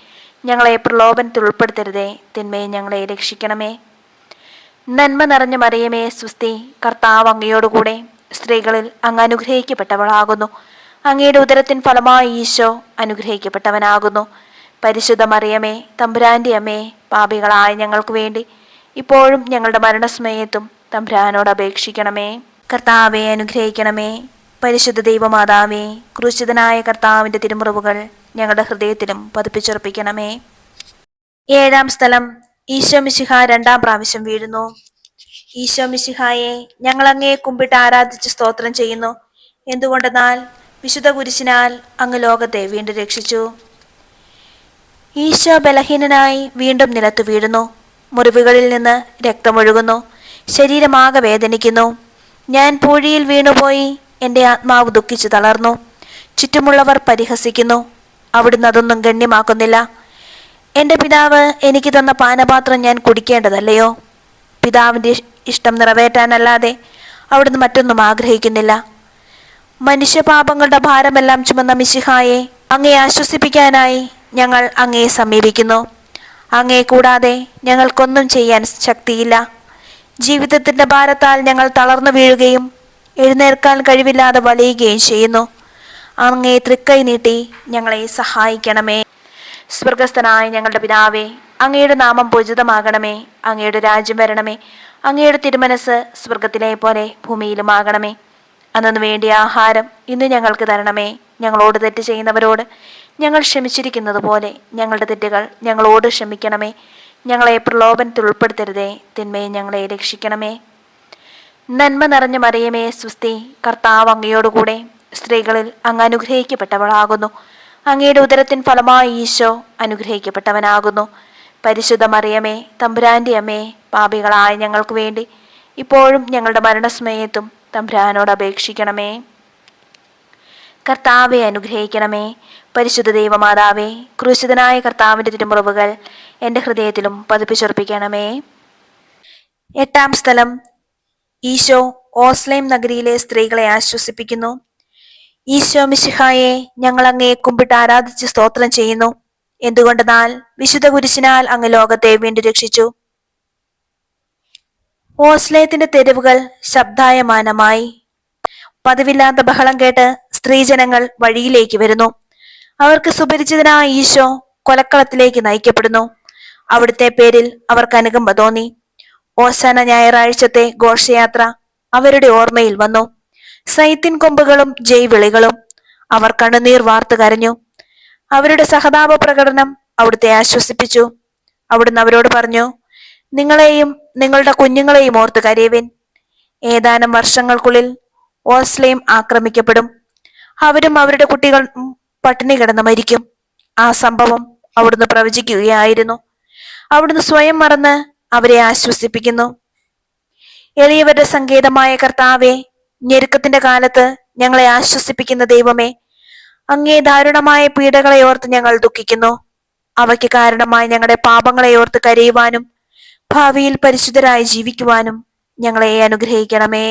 ഞങ്ങളെ പ്രലോഭനത്തിൽ ഉൾപ്പെടുത്തരുതേ, തിന്മയെ ഞങ്ങളെ രക്ഷിക്കണമേ. നന്മ നിറഞ്ഞ മറിയമേ സ്വസ്തി, കർത്താവ് അങ്ങയോടുകൂടെ സ്ത്രീകളിൽ അങ്ങ് അനുഗ്രഹിക്കപ്പെട്ടവളാകുന്നു. അങ്ങയുടെ ഉദരത്തിൻ ഫലമായി ഈശോ അനുഗ്രഹിക്കപ്പെട്ടവനാകുന്നു. പരിശുദ്ധ മറിയമേ, തമ്പുരാന്റെ അമ്മേ, പാപികളായ ഞങ്ങൾക്ക് വേണ്ടി ഇപ്പോഴും ഞങ്ങളുടെ മരണസമയത്തും തമ്പുരാനോട് അപേക്ഷിക്കണമേ. കർത്താവെ അനുഗ്രഹിക്കണമേ. പരിശുദ്ധ ദൈവമാതാവേ, ക്രൂശിതനായ കർത്താവിന്റെ തിരുമുറിവുകൾ ഞങ്ങളുടെ ഹൃദയത്തിലും പതിപ്പിച്ചുറപ്പിക്കണമേ. ഏഴാം സ്ഥലം, ഈശോ മിശിഹ രണ്ടാം പ്രാവശ്യം വീഴുന്നു. ഈശോ മിശിഹായെ, ഞങ്ങൾ അങ്ങയെ കുമ്പിട്ട് ആരാധിച്ച് സ്തോത്രം ചെയ്യുന്നു. എന്തുകൊണ്ടെന്നാൽ വിശുദ്ധ കുരിശിനാൽ അങ്ങ് ലോകത്തെ വീണ്ടും രക്ഷിച്ചു. ഈശോ ബലഹീനനായി വീണ്ടും നിലത്തു വീഴുന്നു. മുറിവുകളിൽ നിന്ന് രക്തമൊഴുകുന്നു. ശരീരമാകെ വേദനിക്കുന്നു. ഞാൻ പൂഴിയിൽ വീണുപോയി. എൻ്റെ ആത്മാവ് ദുഃഖിച്ചു തളർന്നു. ചുറ്റുമുള്ളവർ പരിഹസിക്കുന്നു. അവിടുന്ന് അതൊന്നും ഗണ്യമാക്കുന്നില്ല. എൻ്റെ പിതാവ് എനിക്ക് തന്ന പാനപാത്രം ഞാൻ കുടിക്കേണ്ടതല്ലയോ? പിതാവിൻ്റെ ഇഷ്ടം നിറവേറ്റാനല്ലാതെ അവിടുന്ന് മറ്റൊന്നും ആഗ്രഹിക്കുന്നില്ല. മനുഷ്യപാപങ്ങളുടെ ഭാരമെല്ലാം ചുമന്ന മിശിഹായെ, അങ്ങയെ ആശ്വസിപ്പിക്കാനായി ഞങ്ങൾ അങ്ങയെ സമീപിക്കുന്നു. അങ്ങയെ കൂടാതെ ഞങ്ങൾക്കൊന്നും ചെയ്യാൻ ശക്തിയില്ല. ജീവിതത്തിൻ്റെ ഭാരത്താൽ ഞങ്ങൾ തളർന്നു വീഴുകയും എഴുന്നേൽക്കാൻ കഴിവില്ലാതെ വലയുകയും ചെയ്യുന്നു. അങ്ങയെ തൃക്കൈ നീട്ടി ഞങ്ങളെ സഹായിക്കണമേ. സ്വർഗസ്ഥനായ ഞങ്ങളുടെ പിതാവേ, അങ്ങയുടെ നാമം പൂജിതമാകണമേ. അങ്ങയുടെ രാജ്യം വരണമേ. അങ്ങയുടെ തിരുമനസ് സ്വർഗത്തിലെ പോലെ ഭൂമിയിലുമാകണമേ. അന്നു വേണ്ടിയ ആഹാരം ഇന്ന് ഞങ്ങൾക്ക് തരണമേ. ഞങ്ങളോട് തെറ്റ് ചെയ്യുന്നവരോട് ഞങ്ങൾ ക്ഷമിച്ചിരിക്കുന്നത് പോലെ ഞങ്ങളുടെ തെറ്റുകൾ ഞങ്ങളോട് ക്ഷമിക്കണമേ. ഞങ്ങളെ പ്രലോഭനത്തിൽ ഉൾപ്പെടുത്തരുതേ, തിന്മയെ ഞങ്ങളെ രക്ഷിക്കണമേ. നന്മ നിറഞ്ഞ മറിയമേ സ്വസ്തി, കർത്താവ് അങ്ങയോടുകൂടെ സ്ത്രീകളിൽ അങ്ങ് അനുഗ്രഹിക്കപ്പെട്ടവളാകുന്നു. അങ്ങയുടെ ഉദരത്തിൻ ഫലമായി ഈശോ അനുഗ്രഹിക്കപ്പെട്ടവനാകുന്നു. പരിശുദ്ധ മറിയമേ, തമ്പുരാന്റെ അമ്മേ, പാപികളായ ഞങ്ങൾക്ക് വേണ്ടി ഇപ്പോഴും ഞങ്ങളുടെ മരണസമയത്തും തമ്പുരാനോട് അപേക്ഷിക്കണമേ. കർത്താവെ അനുഗ്രഹിക്കണമേ. പരിശുദ്ധ ദൈവമാതാവേ, ക്രൂശിതനായ കർത്താവിന്റെ തിരുമുറിവുകൾ എൻ്റെ ഹൃദയത്തിലും പതിപ്പിച്ചുറപ്പിക്കണമേ. എട്ടാം സ്ഥലം, ഈശോ ഓസ്ലേം നഗരിയിലെ സ്ത്രീകളെ ആശ്വസിപ്പിക്കുന്നു. ഈശോ മിശിഹായെ, ഞങ്ങൾ അങ്ങയെ കുമ്പിട്ട് ആരാധിച്ച് സ്തോത്രം ചെയ്യുന്നു. എന്തുകൊണ്ടെന്നാൽ വിശുദ്ധ കുരിശിനാൽ അങ്ങ് ലോകത്തെ വീണ്ടും രക്ഷിച്ചു. ഓസ്ലേത്തിന്റെ തെരുവുകൾ ശബ്ദായമാനമായി. പതിവില്ലാത്ത ബഹളം കേട്ട് സ്ത്രീജനങ്ങൾ വഴിയിലേക്ക് വരുന്നു. അവർക്ക് സുപരിചിതനായ ഈശോ കൊലക്കളത്തിലേക്ക് നയിക്കപ്പെടുന്നു. അവിടുത്തെ പേരിൽ അവർക്ക് അനുകമ്പ തോന്നി. ഓശാന ഞായറാഴ്ചത്തെ ഘോഷയാത്ര അവരുടെ ഓർമ്മയിൽ വന്നു. സൈത്തിൻ കൊമ്പുകളും ജയ്വിളികളും. അവർ കണ്ണുനീർ വാർത്തു കരഞ്ഞു. അവരുടെ സഹതാപ പ്രകടനം അവിടുത്തെ ആശ്വസിപ്പിച്ചു. അവിടുന്ന് അവരോട് പറഞ്ഞു, നിങ്ങളെയും നിങ്ങളുടെ കുഞ്ഞുങ്ങളെയും ഓർത്ത് കരയുവിൻ. ഏതാനും വർഷങ്ങൾക്കുള്ളിൽ ഓസ്ലേം ആക്രമിക്കപ്പെടും. അവരും അവരുടെ കുട്ടികളും പട്ടിണി കിടന്ന് മരിക്കും. ആ സംഭവം അവിടുന്ന് പ്രവചിക്കുകയായിരുന്നു. അവിടുന്ന് സ്വയം മറന്ന് അവരെ ആശ്വസിപ്പിക്കുന്നു. എളിയവരുടെ സങ്കേതമായ കർത്താവെ, ഞെരുക്കത്തിന്റെ കാലത്ത് ഞങ്ങളെ ആശ്വസിപ്പിക്കുന്ന ദൈവമേ, അങ്ങേ ദാരുണമായ പീഡകളെ ഓർത്ത് ഞങ്ങൾ ദുഃഖിക്കുന്നു. അവയ്ക്ക് കാരണമായി ഞങ്ങളുടെ പാപങ്ങളെ ഓർത്ത് കരയുവാനും ഭാവിയിൽ പരിശുദ്ധരായി ജീവിക്കുവാനും ഞങ്ങളെ അനുഗ്രഹിക്കണമേ.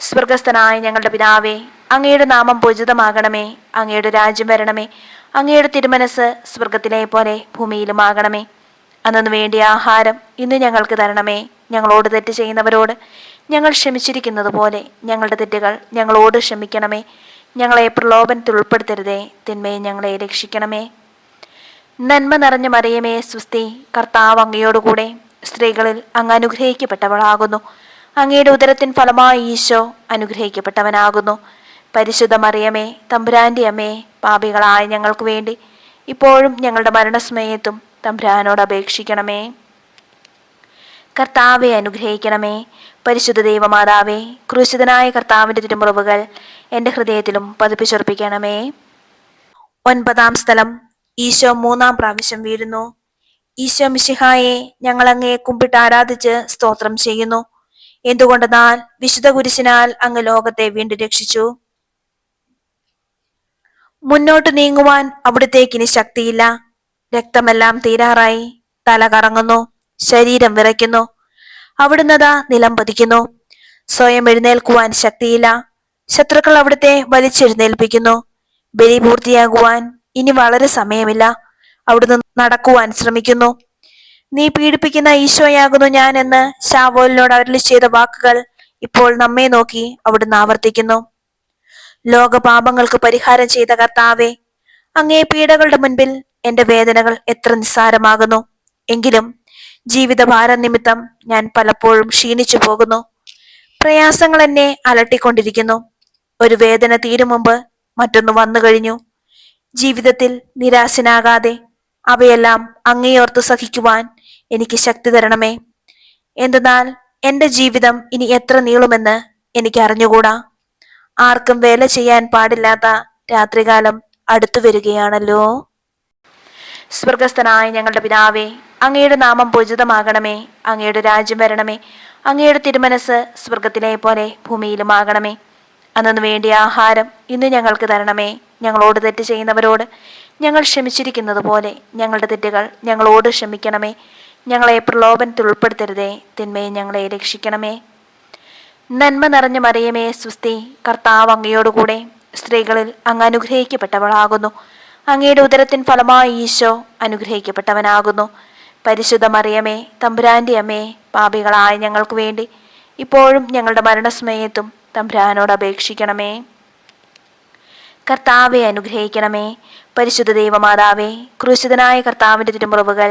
സ്വർഗസ്ഥനായ ഞങ്ങളുടെ പിതാവേ, അങ്ങയുടെ നാമം പൂജിതമാകണമേ. അങ്ങയുടെ രാജ്യം വരണമേ. അങ്ങയുടെ തിരുമനസ് സ്വർഗത്തിലെ പോലെ ഭൂമിയിലുമാകണമേ. അന്നു വേണ്ടിയ ആഹാരം ഇന്ന് ഞങ്ങൾക്ക് തരണമേ. ഞങ്ങളോട് തെറ്റ് ചെയ്യുന്നവരോട് ഞങ്ങൾ ക്ഷമിച്ചിരിക്കുന്നത് പോലെ ഞങ്ങളുടെ തെറ്റുകൾ ഞങ്ങളോട് ക്ഷമിക്കണമേ. ഞങ്ങളെ പ്രലോഭനത്തിൽ ഉൾപ്പെടുത്തരുതേ, തിന്മയെ ഞങ്ങളെ രക്ഷിക്കണമേ. നന്മ നിറഞ്ഞ മറിയമേ സ്വസ്തി, കർത്താവ് അങ്ങയോടുകൂടെ സ്ത്രീകളിൽ അങ്ങ് അനുഗ്രഹിക്കപ്പെട്ടവളാകുന്നു. അങ്ങയുടെ ഉദരത്തിൻ ഫലമായി ഈശോ അനുഗ്രഹിക്കപ്പെട്ടവനാകുന്നു. പരിശുദ്ധ മറിയമേ, തമ്പുരാന്റെ അമ്മേ, പാപികളായ ഞങ്ങൾക്ക് വേണ്ടി ഇപ്പോഴും ഞങ്ങളുടെ മരണസമയത്തും തമ്പുരാനോട് അപേക്ഷിക്കണമേ. കർത്താവെ അനുഗ്രഹിക്കണമേ. പരിശുദ്ധ ദൈവമാതാവേ, ക്രൂശിതനായ കർത്താവിന്റെ തിരുമുറിവുകൾ എൻ്റെ ഹൃദയത്തിലും പതിപ്പിച്ചുറപ്പിക്കണമേ. 9-ാം സ്ഥലം. ഈശോ 3-ാം പ്രാവശ്യം വീഴുന്നു. ഈശോ മിശിഹായെ, ഞങ്ങൾ അങ്ങയെ കുമ്പിട്ട് ആരാധിച്ച് സ്തോത്രം ചെയ്യുന്നു. എന്തുകൊണ്ടെന്നാൽ വിശുദ്ധ കുരിശിനാൽ അങ്ങ് ലോകത്തെ വീണ്ടും രക്ഷിച്ചു. മുന്നോട്ട് നീങ്ങുവാൻ അവിടുത്തേക്ക് ഇനി ശക്തിയില്ല. രക്തമെല്ലാം തീരാറായി. തല കറങ്ങുന്നു, ശരീരം വിറയ്ക്കുന്നു. അവിടുന്നതാ നിലം പതിക്കുന്നു. സ്വയം എഴുന്നേൽക്കുവാൻ ശക്തിയില്ല. ശത്രുക്കൾ അവിടുത്തെ വലിച്ചെഴുന്നേൽപ്പിക്കുന്നു. ബലി പൂർത്തിയാകുവാൻ ഇനി വളരെ സമയമില്ല. അവിടുന്ന് നടക്കുവാൻ ശ്രമിക്കുന്നു. നീ പീഡിപ്പിക്കുന്ന ഈശോയാകുന്നു ഞാൻ എന്ന് ശാവോലിനോട് അരുളി ചെയ്ത വാക്കുകൾ ഇപ്പോൾ നമ്മെ നോക്കി അവിടുന്ന് ആവർത്തിക്കുന്നു. ലോകപാപങ്ങൾക്ക് പരിഹാരം ചെയ്ത കർത്താവെ, അങ്ങേ പീഡകളുടെ മുൻപിൽ എന്റെ വേദനകൾ എത്ര നിസ്സാരമാകുന്നു. എങ്കിലും ജീവിതഭാരം നിമിത്തം ഞാൻ പലപ്പോഴും ക്ഷീണിച്ചു പോകുന്നു. പ്രയാസങ്ങൾ എന്നെ അലട്ടിക്കൊണ്ടിരിക്കുന്നു. ഒരു വേദന തീരും മുമ്പ് മറ്റൊന്ന് വന്നു കഴിഞ്ഞു. ജീവിതത്തിൽ നിരാശനാകാതെ അവയെല്ലാം അങ്ങേയോർത്ത് സഹിക്കുവാൻ എനിക്ക് ശക്തി തരണമേ. എന്തെന്നാൽ എന്റെ ജീവിതം ഇനി എത്ര നീളുമെന്ന് എനിക്ക് അറിഞ്ഞുകൂടാ. ആർക്കും വേല ചെയ്യാൻ പാടില്ലാത്ത രാത്രികാലം അടുത്തു വരികയാണല്ലോ. സ്വർഗസ്ഥനായ ഞങ്ങളുടെ പിതാവേ, അങ്ങയുടെ നാമം പൂജിതമാകണമേ. അങ്ങയുടെ രാജ്യം വരണമേ. അങ്ങയുടെ തിരുമനസ് സ്വർഗത്തിലെ പോലെ ഭൂമിയിലുമാകണമേ. അന്നു വേണ്ടിയ ആഹാരം ഇന്ന് ഞങ്ങൾക്ക് തരണമേ. ഞങ്ങളോട് തെറ്റ് ചെയ്യുന്നവരോട് ഞങ്ങൾ ക്ഷമിച്ചിരിക്കുന്നത് പോലെ ഞങ്ങളുടെ തെറ്റുകൾ ഞങ്ങളോട് ക്ഷമിക്കണമേ. ഞങ്ങളെ പ്രലോഭനത്തിൽ ഉൾപ്പെടുത്തരുതേ, തിന്മയെ ഞങ്ങളെ രക്ഷിക്കണമേ. നന്മ നിറഞ്ഞ മറിയമേ സ്വസ്തി, കർത്താവ് അങ്ങയോടുകൂടെ സ്ത്രീകളിൽ അങ്ങ് അനുഗ്രഹിക്കപ്പെട്ടവളാകുന്നു. അങ്ങയുടെ ഉദരത്തിൻ ഫലമായി ഈശോ അനുഗ്രഹിക്കപ്പെട്ടവനാകുന്നു. പരിശുദ്ധ മറിയമേ, തമ്പുരാന്റെ അമ്മേ, പാപികളായ ഞങ്ങൾക്ക് വേണ്ടി ഇപ്പോഴും ഞങ്ങളുടെ മരണസമയത്തും തമ്പുരാനോട് അപേക്ഷിക്കണമേ. കർത്താവെ അനുഗ്രഹിക്കണമേ. പരിശുദ്ധ ദൈവമാതാവേ, ക്രൂശിതനായ കർത്താവിന്റെ തിരുമുറിവുകൾ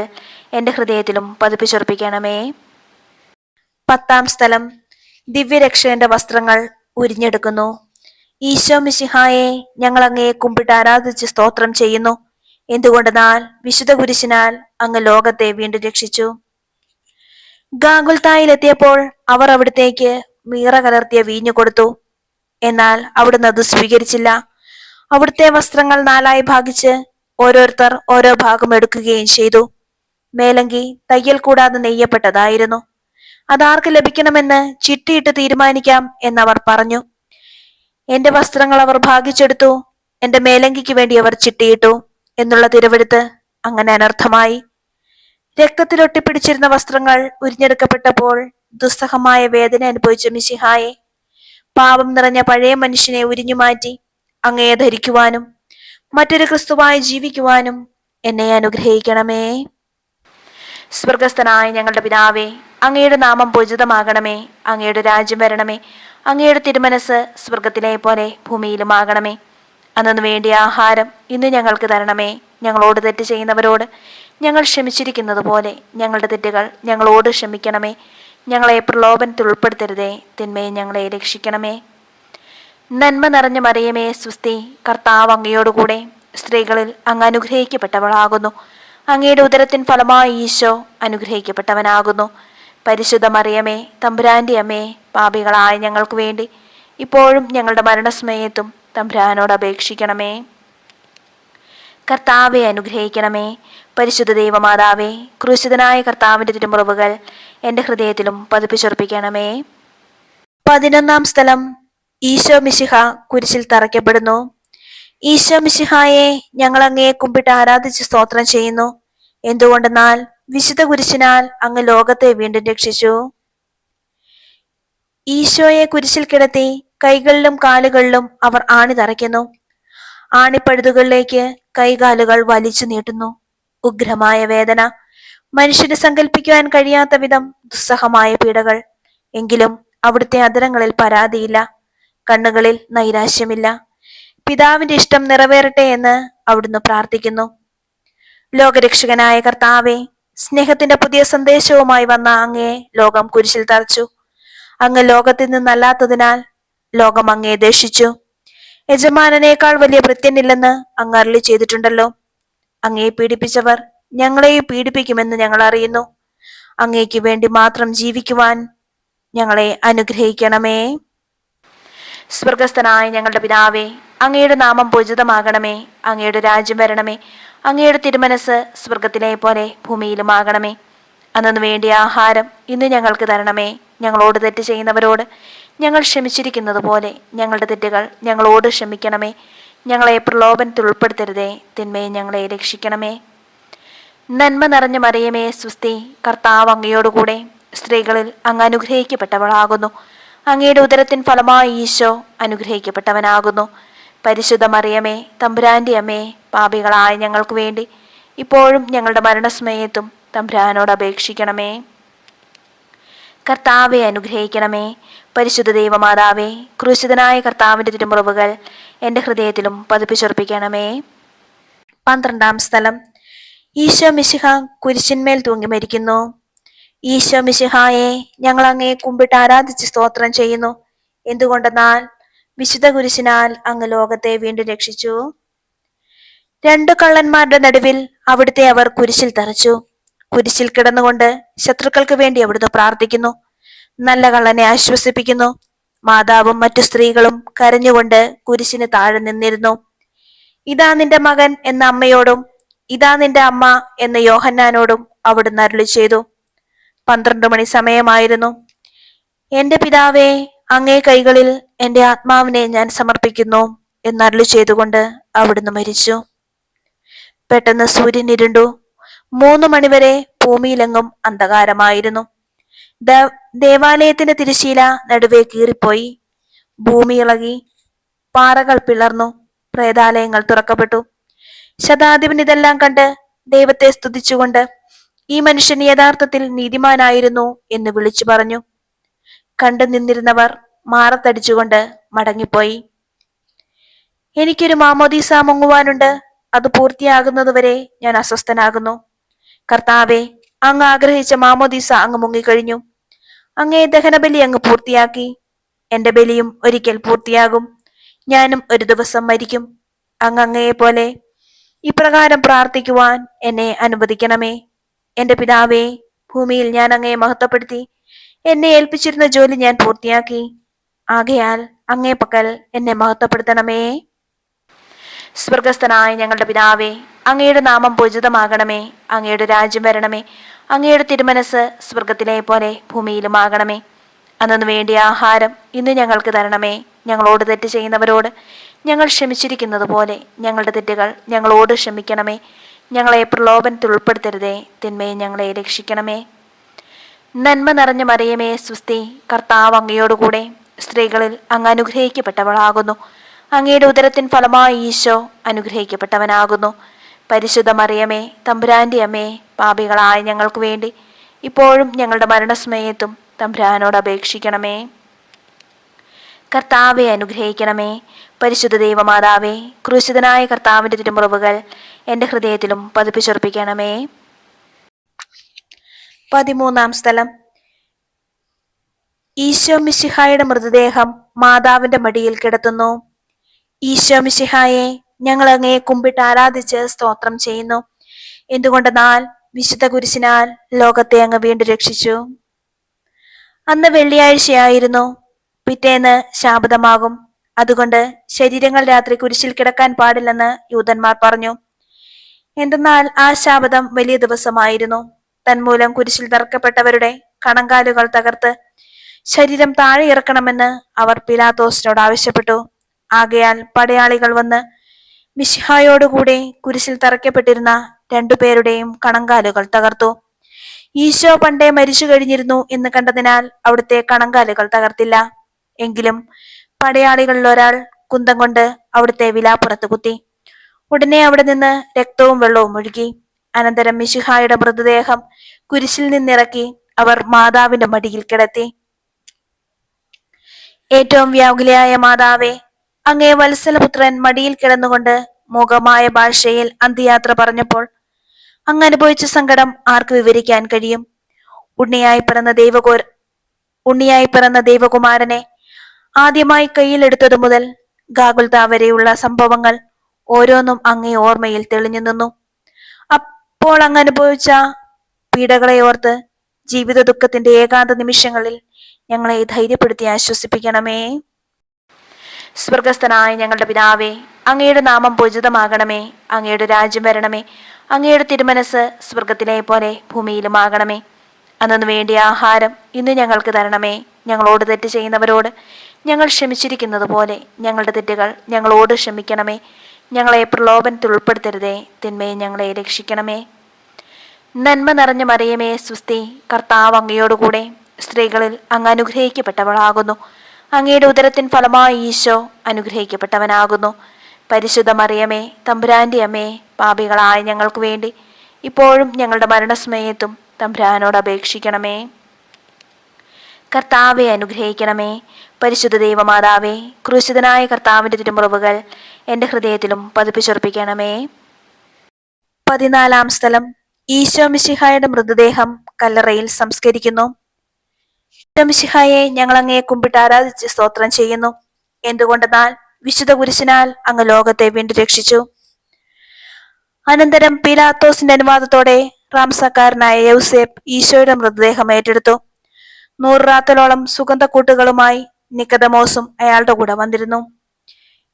എൻ്റെ ഹൃദയത്തിലും പതിപ്പിച്ചുറപ്പിക്കണമേ. 10-ാം സ്ഥലം. ദിവ്യരക്ഷകന്റെ വസ്ത്രങ്ങൾ ഉരിഞ്ഞെടുക്കുന്നു. ഈശോ മിശിഹായെ, ഞങ്ങൾ അങ്ങയെ കുമ്പിട്ട് ആരാധിച്ച് സ്തോത്രം ചെയ്യുന്നു. എന്തുകൊണ്ടെന്നാൽ വിശുദ്ധ കുരിശിനാൽ അങ്ങ് ലോകത്തെ വീണ്ടും രക്ഷിച്ചു. ഗാഗുൽത്തായിലെത്തിയപ്പോൾ അവർ അവിടത്തേക്ക് മീറ കലർത്തിയ വീഞ്ഞു കൊടുത്തു. എന്നാൽ അവിടുന്ന് അത് സ്വീകരിച്ചില്ല. അവിടുത്തെ വസ്ത്രങ്ങൾ 4ആയി ഭാഗിച്ച് ഓരോരുത്തർ ഓരോ ഭാഗം എടുക്കുകയും ചെയ്തു. മേലങ്കി തയ്യൽ കൂടാതെ നെയ്യപ്പെട്ടതായിരുന്നു. അതാർക്ക് ലഭിക്കണമെന്ന് ചിട്ടിയിട്ട് തീരുമാനിക്കാം എന്നവർ പറഞ്ഞു. എന്റെ വസ്ത്രങ്ങൾ അവർ ഭാഗിച്ചെടുത്തു, എന്റെ മേലങ്കിക്ക് വേണ്ടി അവർ ചിട്ടിയിട്ടു എന്നുള്ള തിരുവെഴുത്ത് അങ്ങനെ അനർത്ഥമായി. രക്തത്തിലൊട്ടിപ്പിടിച്ചിരുന്ന വസ്ത്രങ്ങൾ ഉരിഞ്ഞെടുക്കപ്പെട്ടപ്പോൾ ദുസ്സഹമായ വേദന അനുഭവിച്ച മിശിഹായെ, പാപം നിറഞ്ഞ പഴയ മനുഷ്യനെ ഉരിഞ്ഞുമാറ്റി അങ്ങയെ ധരിക്കുവാനും മറ്റൊരു ക്രിസ്തുവായി ജീവിക്കുവാനും എന്നെ അനുഗ്രഹിക്കണമേ. സ്വർഗസ്ഥനായ ഞങ്ങളുടെ പിതാവേ, അങ്ങയുടെ നാമം പൂജിതമാകണമേ. അങ്ങയുടെ രാജ്യം വരണമേ. അങ്ങയുടെ തിരുമനസ് സ്വർഗത്തിലെ പോലെ ഭൂമിയിലുമാകണമേ. അന്നു വേണ്ടിയ ആഹാരം ഇന്ന് ഞങ്ങൾക്ക് തരണമേ. ഞങ്ങളോട് തെറ്റ് ചെയ്യുന്നവരോട് ഞങ്ങൾ ക്ഷമിച്ചിരിക്കുന്നത് പോലെ ഞങ്ങളുടെ തെറ്റുകൾ ഞങ്ങളോട് ക്ഷമിക്കണമേ. ഞങ്ങളെ പ്രലോഭനത്തിൽ ഉൾപ്പെടുത്തരുതേ, തിന്മയെ ഞങ്ങളെ രക്ഷിക്കണമേ. നന്മ നിറഞ്ഞ മറിയമേ സുസ്തി, കർത്താവ് അങ്ങയോടുകൂടെ സ്ത്രീകളിൽ അങ്ങ് അനുഗ്രഹിക്കപ്പെട്ടവളാകുന്നു. അങ്ങയുടെ ഉദരത്തിൻ ഫലമായി ഈശോ അനുഗ്രഹിക്കപ്പെട്ടവനാകുന്നു. പരിശുദ്ധ മറിയമേ തമ്പുരാന്റെ അമ്മേ, പാപികളായ ഞങ്ങൾക്ക് വേണ്ടി ഇപ്പോഴും ഞങ്ങളുടെ മരണസമയത്തും തമ്പുരാനോട് അപേക്ഷിക്കണമേ. കർത്താവെ അനുഗ്രഹിക്കണമേ. പരിശുദ്ധ ദൈവമാതാവേ, ക്രൂശിതനായ കർത്താവിന്റെ തിരുമുറിവുകൾ എൻ്റെ ഹൃദയത്തിലും പതിപ്പിച്ചുറപ്പിക്കണമേ. 11-ാം സ്ഥലം, ഈശോ മിശിഹ കുരിശിൽ തറയ്ക്കപ്പെടുന്നു. ഈശോ മിശിഹായെ ഞങ്ങൾ അങ്ങയെ കുമ്പിട്ട് ആരാധിച്ച് സ്തോത്രം ചെയ്യുന്നു. എന്തുകൊണ്ടെന്നാൽ വിശുദ്ധ കുരിശിനാൽ അങ്ങ് ലോകത്തെ വീണ്ടും രക്ഷിച്ചു. ഈശോയെ കുരിശിൽ കിടത്തി കൈകളിലും കാലുകളിലും അവർ ആണി തറയ്ക്കുന്നു. ആണിപ്പഴുതുകളിലേക്ക് കൈകാലുകൾ വലിച്ചു നീട്ടുന്നു. ഉഗ്രമായ വേദന, മനുഷ്യന് സങ്കല്പിക്കുവാൻ കഴിയാത്ത വിധം ദുസ്സഹമായ പീഡകൾ. എങ്കിലും അവിടുത്തെ അധരങ്ങളിൽ പരാതിയില്ല, കണ്ണുകളിൽ നൈരാശ്യമില്ല. പിതാവിന്റെ ഇഷ്ടം നിറവേറട്ടെ എന്ന് അവിടുന്ന് പ്രാർത്ഥിക്കുന്നു. ലോകരക്ഷകനായ കർത്താവെ, സ്നേഹത്തിന്റെ പുതിയ സന്ദേശവുമായി വന്ന അങ്ങയെ ലോകം കുരിശിൽ തറച്ചു. അങ്ങ് ലോകത്തിൽ നിന്നല്ലാത്തതിനാൽ ലോകം അങ്ങയെ ദേഷിച്ചു. യജമാനനേക്കാൾ വലിയ ഭൃത്യനില്ലെന്ന് അങ്ങ് അരുളി ചെയ്തിട്ടുണ്ടല്ലോ. അങ്ങയെ പീഡിപ്പിച്ചവർ ഞങ്ങളെയും പീഡിപ്പിക്കുമെന്ന് ഞങ്ങൾ അറിയുന്നു. അങ്ങയ്ക്ക് വേണ്ടി മാത്രം ജീവിക്കുവാൻ ഞങ്ങളെ അനുഗ്രഹിക്കണമേ. സ്വർഗസ്ഥനായ ഞങ്ങളുടെ പിതാവേ, അങ്ങയുടെ നാമം പൂജിതമാകണമേ. അങ്ങയുടെ രാജ്യം വരണമേ. അങ്ങയുടെ തിരുമനസ് സ്വർഗത്തിലെ പോലെ ഭൂമിയിലുമാകണമേ. അന്നു വേണ്ടിയ ആഹാരം ഇന്ന് ഞങ്ങൾക്ക് തരണമേ. ഞങ്ങളോട് തെറ്റ് ചെയ്യുന്നവരോട് ഞങ്ങൾ ക്ഷമിച്ചിരിക്കുന്നത് പോലെ ഞങ്ങളുടെ തെറ്റുകൾ ഞങ്ങളോട് ക്ഷമിക്കണമേ. ഞങ്ങളെ പ്രലോഭനത്തിൽ ഉൾപ്പെടുത്തരുതേ, തിന്മയെ ഞങ്ങളെ രക്ഷിക്കണമേ. നന്മ നിറഞ്ഞ മറിയമേ സുസ്തി, കർത്താവ് അങ്ങയോടുകൂടെ സ്ത്രീകളിൽ അങ്ങ് അനുഗ്രഹിക്കപ്പെട്ടവളാകുന്നു. അങ്ങയുടെ ഉദരത്തിൻ ഫലമായി ഈശോ അനുഗ്രഹിക്കപ്പെട്ടവനാകുന്നു. പരിശുദ്ധ മറിയമേ തമ്പുരാന്റെ അമ്മേ, പാപികളായ ഞങ്ങൾക്ക് വേണ്ടി ഇപ്പോഴും ഞങ്ങളുടെ മരണസമയത്തും തമ്പുരാനോട് അപേക്ഷിക്കണമേ. കർത്താവെ അനുഗ്രഹിക്കണമേ. പരിശുദ്ധ ദൈവമാതാവേ, ക്രൂശിതനായ കർത്താവിന്റെ തിരുമുറിവുകൾ എൻ്റെ ഹൃദയത്തിലും പതിപ്പിച്ചുറപ്പിക്കണമേ. 12-ാം സ്ഥലം, ഈശോ മിശിഹ കുരിശിന്മേൽ തൂങ്ങി മരിക്കുന്നു. ഈശോ മിശിഹായെ ഞങ്ങൾ അങ്ങയെ കുമ്പിട്ട് ആരാധിച്ച് സ്തോത്രം ചെയ്യുന്നു. എന്തുകൊണ്ടെന്നാൽ വിശുദ്ധ കുരിശിനാൽ അങ്ങ് ലോകത്തെ വീണ്ടും രക്ഷിച്ചു. 2 കള്ളന്മാരുടെ നടുവിൽ അവിടുത്തെ അവർ കുരിശിൽ തറച്ചു. കുരിശിൽ കിടന്നുകൊണ്ട് ശത്രുക്കൾക്ക് വേണ്ടി അവിടുന്ന് പ്രാർത്ഥിക്കുന്നു. നല്ല കള്ളനെ ആശ്വസിപ്പിക്കുന്നു. മാതാവും മറ്റു സ്ത്രീകളും കരഞ്ഞുകൊണ്ട് കുരിശിന് താഴെ നിന്നിരുന്നു. ഇതാ നിന്റെ മകൻ എന്ന അമ്മയോടും ഇതാ നിന്റെ അമ്മ എന്ന യോഹന്നാനോടും അവിടുന്ന് അരുളി ചെയ്തു. 12 മണി സമയമായിരുന്നു. എന്റെ പിതാവേ, അങ്ങേ കൈകളിൽ എന്റെ ആത്മാവിനെ ഞാൻ സമർപ്പിക്കുന്നു എന്നരുളി ചെയ്തുകൊണ്ട് അവിടുന്ന് മരിച്ചു. പെട്ടെന്ന് സൂര്യൻ ഇരുണ്ടു. 3 മണിവരെ ഭൂമിയിലെങ്ങും അന്ധകാരമായിരുന്നു. ദേവാലയത്തിന്റെ തിരശ്ശീല നടുവേ കീറിപ്പോയി. ഭൂമി ഇളകി, പാറകൾ പിളർന്നു, പ്രേതാലയങ്ങൾ തുറക്കപ്പെട്ടു. ശതാധിപൻ ഇതെല്ലാം കണ്ട് ദൈവത്തെ സ്തുതിച്ചുകൊണ്ട് ഈ മനുഷ്യൻ യഥാർത്ഥത്തിൽ നീതിമാനായിരുന്നു എന്ന് വിളിച്ചു പറഞ്ഞു. കണ്ടു നിന്നിരുന്നവർ മാറത്തടിച്ചുകൊണ്ട് മടങ്ങിപ്പോയി. എനിക്കൊരു മാമോദീസ മുങ്ങുവാനുണ്ട്. അത് പൂർത്തിയാകുന്നതുവരെ ഞാൻ അസ്വസ്ഥനാകുന്നു. കർത്താവെ, അങ്ങ് ആഗ്രഹിച്ച മാമോദീസ അങ്ങ് മുങ്ങിക്കഴിഞ്ഞു. അങ്ങേ ദഹനബലി അങ്ങ് പൂർത്തിയാക്കി. എന്റെ ബലിയും ഒരിക്കൽ പൂർത്തിയാകും. ഞാനും ഒരു ദിവസം മരിക്കും. അങ്ങയെ പോലെ ഇപ്രകാരം പ്രാർത്ഥിക്കുവാൻ എന്നെ അനുവദിക്കണമേ. എന്റെ പിതാവേ, ഭൂമിയിൽ ഞാൻ അങ്ങയെ മഹത്വപ്പെടുത്തി. എന്നെ ഏൽപ്പിച്ചിരുന്ന ജോലി ഞാൻ പൂർത്തിയാക്കി. ആകയാൽ അങ്ങേ പക്കൽ എന്നെ മഹത്വപ്പെടുത്തണമേ. സ്വർഗസ്ഥനായ ഞങ്ങളുടെ പിതാവേ, അങ്ങയുടെ നാമം പൂജിതമാകണമേ. അങ്ങയുടെ രാജ്യം വരണമേ. അങ്ങയുടെ തിരുമനസ് സ്വർഗത്തിലെ പോലെ ഭൂമിയിലുമാകണമേ. അന്നു വേണ്ടിയ ആഹാരം ഇന്ന് ഞങ്ങൾക്ക് തരണമേ. ഞങ്ങളോട് തെറ്റ് ചെയ്യുന്നവരോട് ഞങ്ങൾ ക്ഷമിച്ചിരിക്കുന്നത് പോലെ ഞങ്ങളുടെ തെറ്റുകൾ ഞങ്ങളോട് ക്ഷമിക്കണമേ. ഞങ്ങളെ പ്രലോഭനത്തിൽ ഉൾപ്പെടുത്തരുതേ, തിന്മയെ ഞങ്ങളെ രക്ഷിക്കണമേ. നന്മ നിറഞ്ഞ മറിയമേ സുസ്തി, കർത്താവ് അങ്ങയോടുകൂടെ സ്ത്രീകളിൽ അങ്ങ് അനുഗ്രഹിക്കപ്പെട്ടവളാകുന്നു. അങ്ങയുടെ ഉദരത്തിൻ ഫലമായി ഈശോ അനുഗ്രഹിക്കപ്പെട്ടവനാകുന്നു. പരിശുദ്ധ മറിയമേ തമ്പുരാന്റെ അമ്മേ, പാപികളായ ഞങ്ങൾക്ക് വേണ്ടി ഇപ്പോഴും ഞങ്ങളുടെ മരണസമയത്തും തമ്പുരാനോട് അപേക്ഷിക്കണമേ. കർത്താവെ അനുഗ്രഹിക്കണമേ. പരിശുദ്ധ ദൈവമാതാവേ, ക്രൂശിതനായ കർത്താവിന്റെ തിരുമുറിവുകൾ എൻ്റെ ഹൃദയത്തിലും പതിപ്പിച്ചുറപ്പിക്കണമേ. 13-ാം സ്ഥലം. ഈശോ മിശിഹായുടെ മൃതദേഹം മാതാവിന്റെ മടിയിൽ കിടത്തുന്നു. ഈശോ മിശിഹായെ, ഞങ്ങൾ അങ്ങയെ കുമ്പിട്ട് ആരാധിച്ച് സ്തോത്രം ചെയ്യുന്നു. എന്തുകൊണ്ടെന്നാൽ വിശുദ്ധ കുരിശിനാൽ ലോകത്തെ അങ്ങ് വീണ്ടും രക്ഷിച്ചു. അന്ന് വെള്ളിയാഴ്ചയായിരുന്നു. പിറ്റേന്ന് ശാബതമാകും. അതുകൊണ്ട് ശരീരങ്ങൾ രാത്രി കുരിശിൽ കിടക്കാൻ പാടില്ലെന്ന് യൂതന്മാർ പറഞ്ഞു. എന്തെന്നാൽ ആ ശാബതം വലിയ ദിവസമായിരുന്നു. തന്മൂലം കുരിശിൽ തറക്കപ്പെട്ടവരുടെ കണങ്കാലുകൾ തകർത്ത് ശരീരം താഴെ ഇറക്കണമെന്ന് അവർ പിലാത്തോസിനോട് ആവശ്യപ്പെട്ടു. ആകയാൽ പടയാളികൾ വന്ന് മിശിഹായോടുകൂടെ കുരിശിൽ തറയ്ക്കപ്പെട്ടിരുന്ന രണ്ടുപേരുടെയും കണങ്കാലുകൾ തകർത്തു. ഈശോ പണ്ടേ മരിച്ചു കഴിഞ്ഞിരുന്നു എന്ന് കണ്ടതിനാൽ അവിടുത്തെ കണങ്കാലുകൾ തകർത്തില്ല. എങ്കിലും പടയാളികളിൽ ഒരാൾ കുന്തം കൊണ്ട് അവിടുത്തെ വിലാപ്പുറത്ത് കുത്തി. ഉടനെ അവിടെ നിന്ന് രക്തവും വെള്ളവും ഒഴുകി. അനന്തരം മിശിഹായുടെ മൃതദേഹം കുരിശിൽ നിന്നിറക്കി അവർ മാതാവിന്റെ മടിയിൽ കിടത്തി. ഏറ്റവും വ്യാകുലയായ മാതാവേ, അങ്ങേ വത്സലപുത്രൻ മടിയിൽ കിടന്നുകൊണ്ട് മൂകമായ ഭാഷയിൽ അന്ത്യയാത്ര പറഞ്ഞപ്പോൾ അങ്ങ് അനുഭവിച്ച സങ്കടം ആർക്ക് വിവരിക്കാൻ കഴിയും? ഉണ്ണിയായി പിറന്ന ദൈവകുമാരനെ ആദ്യമായി കയ്യിലെടുത്തതു മുതൽ ഗാഗുൽത്ത വരെയുള്ള സംഭവങ്ങൾ ഓരോന്നും അങ്ങേ ഓർമ്മയിൽ തെളിഞ്ഞു നിന്നു. അപ്പോൾ അങ്ങ് അനുഭവിച്ച പീഡകളെ ഓർത്ത് ജീവിത ദുഃഖത്തിന്റെ ഏകാന്ത നിമിഷങ്ങളിൽ ഞങ്ങളെ ധൈര്യപ്പെടുത്തി ആശ്വസിപ്പിക്കണമേ. സ്വർഗസ്ഥനായ ഞങ്ങളുടെ പിതാവേ, അങ്ങയുടെ നാമം പൂജിതമാകണമേ. അങ്ങയുടെ രാജ്യം വരണമേ. അങ്ങയുടെ തിരുമനസ് സ്വർഗത്തിലെ പോലെ ഭൂമിയിലുമാകണമേ. അന്നു വേണ്ടിയ ആഹാരം ഇന്ന് ഞങ്ങൾക്ക് തരണമേ. ഞങ്ങളോട് തെറ്റ് ചെയ്യുന്നവരോട് ഞങ്ങൾ ക്ഷമിച്ചിരിക്കുന്നത് പോലെ ഞങ്ങളുടെ തെറ്റുകൾ ഞങ്ങളോട് ക്ഷമിക്കണമേ. ഞങ്ങളെ പ്രലോഭനത്തിൽ ഉൾപ്പെടുത്തരുതേ, തിന്മയെ ഞങ്ങളെ രക്ഷിക്കണമേ. നന്മ നിറഞ്ഞ മറിയമേ സ്വസ്തി, കർത്താവ് അങ്ങയോടുകൂടെ സ്ത്രീകളിൽ അങ്ങ് അനുഗ്രഹിക്കപ്പെട്ടവളാകുന്നു. അങ്ങയുടെ ഉദരത്തിൻ ഫലമായി ഈശോ അനുഗ്രഹിക്കപ്പെട്ടവനാകുന്നു. പരിശുദ്ധ മറിയമേ, തമ്പുരാന്റെ അമ്മേ, പാപികളായ ഞങ്ങൾക്ക് വേണ്ടി ഇപ്പോഴും ഞങ്ങളുടെ മരണസമയത്തും തമ്പുരാനോട് അപേക്ഷിക്കണമേ. കർത്താവെ അനുഗ്രഹിക്കണമേ. പരിശുദ്ധ ദൈവമാതാവേ, ക്രൂശിതനായ കർത്താവിന്റെ തിരുമുറിവുകൾ എൻ്റെ ഹൃദയത്തിലും പതിപ്പിച്ചുറപ്പിക്കണമേ. 14-ാം സ്ഥലം. ഈശോ മിശിഹായുടെ മൃതദേഹം കല്ലറയിൽ സംസ്കരിക്കുന്നു. ഈശോ മിശിഹായെ, ഞങ്ങൾ അങ്ങയെ കുമ്പിട്ട് ആരാധിച്ച് സ്തോത്രം ചെയ്യുന്നു. എന്തുകൊണ്ടെന്നാൽ വിശുദ്ധ കുരിശിനാൽ അങ്ങ് ലോകത്തെ വീണ്ടും രക്ഷിച്ചു. അനന്തരം പീലാത്തോസിന്റെ അനുവാദത്തോടെ റാംസക്കാരനായ യൗസേപ്പ് ഈശോയുടെ മൃതദേഹം ഏറ്റെടുത്തു. 100 റാത്തലോളം സുഗന്ധക്കൂട്ടുകളുമായി നിക്കദമോസും അയാളുടെ കൂടെ വന്നിരുന്നു.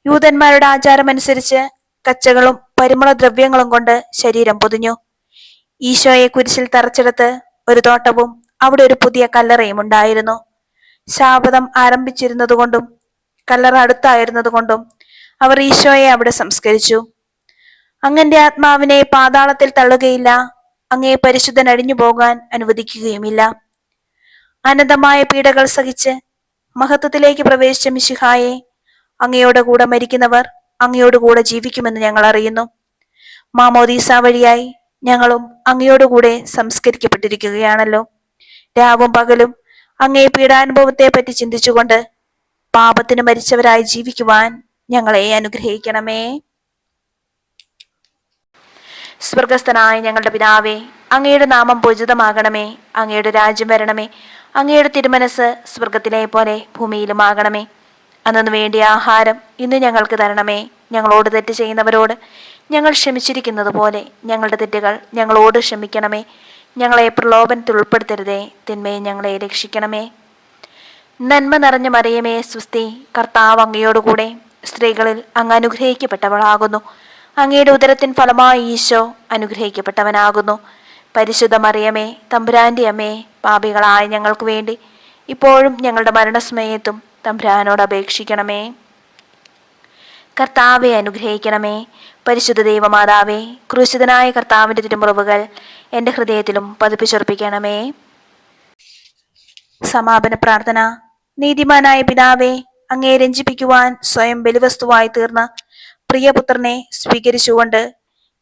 യൂതന്മാരുടെ ആചാരമനുസരിച്ച് കച്ചകളും പരിമളദ്രവ്യങ്ങളും കൊണ്ട് ശരീരം പൊതിഞ്ഞു. ഈശോയെ കുരിശിൽ തറച്ചെടുത്ത് ഒരു തോട്ടവും അവിടെ ഒരു പുതിയ കല്ലറയും ഉണ്ടായിരുന്നു. ശാബതം ആരംഭിച്ചിരുന്നതുകൊണ്ടും കല്ലറ അടുത്തായിരുന്നതുകൊണ്ടും അവർ ഈശോയെ അവിടെ സംസ്കരിച്ചു. അങ്ങന്റെ ആത്മാവിനെ പാതാളത്തിൽ തള്ളുകയില്ല. അങ്ങേ പരിശുദ്ധൻ അഴിഞ്ഞു പോകാൻ അനുവദിക്കുകയുമില്ല. അനന്തമായ പീഡകൾ സഹിച്ച് മഹത്വത്തിലേക്ക് പ്രവേശിച്ച മിശിഹായെ, അങ്ങയോട് കൂടെ മരിക്കുന്നവർ അങ്ങയോട് കൂടെ ജീവിക്കുമെന്ന് ഞങ്ങൾ അറിയുന്നു. മാമോദീസ വഴിയായി ഞങ്ങളും അങ്ങയോടുകൂടെ സംസ്കരിക്കപ്പെട്ടിരിക്കുകയാണല്ലോ. രാവും പകലും അങ്ങേ പീഡാനുഭവത്തെ പറ്റി ചിന്തിച്ചുകൊണ്ട് പാപത്തിന് മരിച്ചവരായി ജീവിക്കുവാൻ ഞങ്ങളെ അനുഗ്രഹിക്കണമേ. സ്വർഗസ്ഥനായ ഞങ്ങളുടെ പിതാവേ, അങ്ങയുടെ നാമം പൂജിതമാകണമേ. അങ്ങയുടെ രാജ്യം വരണമേ. അങ്ങയുടെ തിരുമനസ് സ്വർഗത്തിലെ പോലെ ഭൂമിയിലുമാകണമേ. അന്നു വേണ്ടിയ ആഹാരം ഇന്ന് ഞങ്ങൾക്ക് തരണമേ. ഞങ്ങളോട് തെറ്റ് ചെയ്യുന്നവരോട് ഞങ്ങൾ ക്ഷമിച്ചിരിക്കുന്നത് പോലെ ഞങ്ങളുടെ തെറ്റുകൾ ഞങ്ങളോട് ക്ഷമിക്കണമേ. ഞങ്ങളെ പ്രലോഭനത്തിൽ ഉൾപ്പെടുത്തരുതേ, തിന്മയെ ഞങ്ങളെ രക്ഷിക്കണമേ. നന്മ നിറഞ്ഞ മറിയമേ സ്വസ്തി, കർത്താവ് അങ്ങയോടുകൂടെ സ്ത്രീകളിൽ അങ്ങ് അനുഗ്രഹിക്കപ്പെട്ടവളാകുന്നു. അങ്ങയുടെ ഉദരത്തിൻ ഫലമായി ഈശോ അനുഗ്രഹിക്കപ്പെട്ടവനാകുന്നു. പരിശുദ്ധ മറിയമേ, തമ്പുരാന്റെ അമ്മേ, പാപികളായ ഞങ്ങൾക്ക് വേണ്ടി ഇപ്പോഴും ഞങ്ങളുടെ മരണസമയത്തും തമ്പുരാനോട് അപേക്ഷിക്കണമേ. കർത്താവെ അനുഗ്രഹിക്കണമേ. പരിശുദ്ധ ദൈവമാതാവേ, ക്രൂശിതനായ കർത്താവിന്റെ തിരുമുറിവുകൾ എൻ്റെ ഹൃദയത്തിലും പതിപ്പിച്ചുറപ്പിക്കണമേ. സമാപന പ്രാർത്ഥന. നീതിമാനായ പിതാവേ, അങ്ങയെ രഞ്ജിപ്പിക്കുവാൻ സ്വയം ബലിവസ്തുവായി തീർന്ന പ്രിയപുത്രനെ സ്വീകരിച്ചുകൊണ്ട്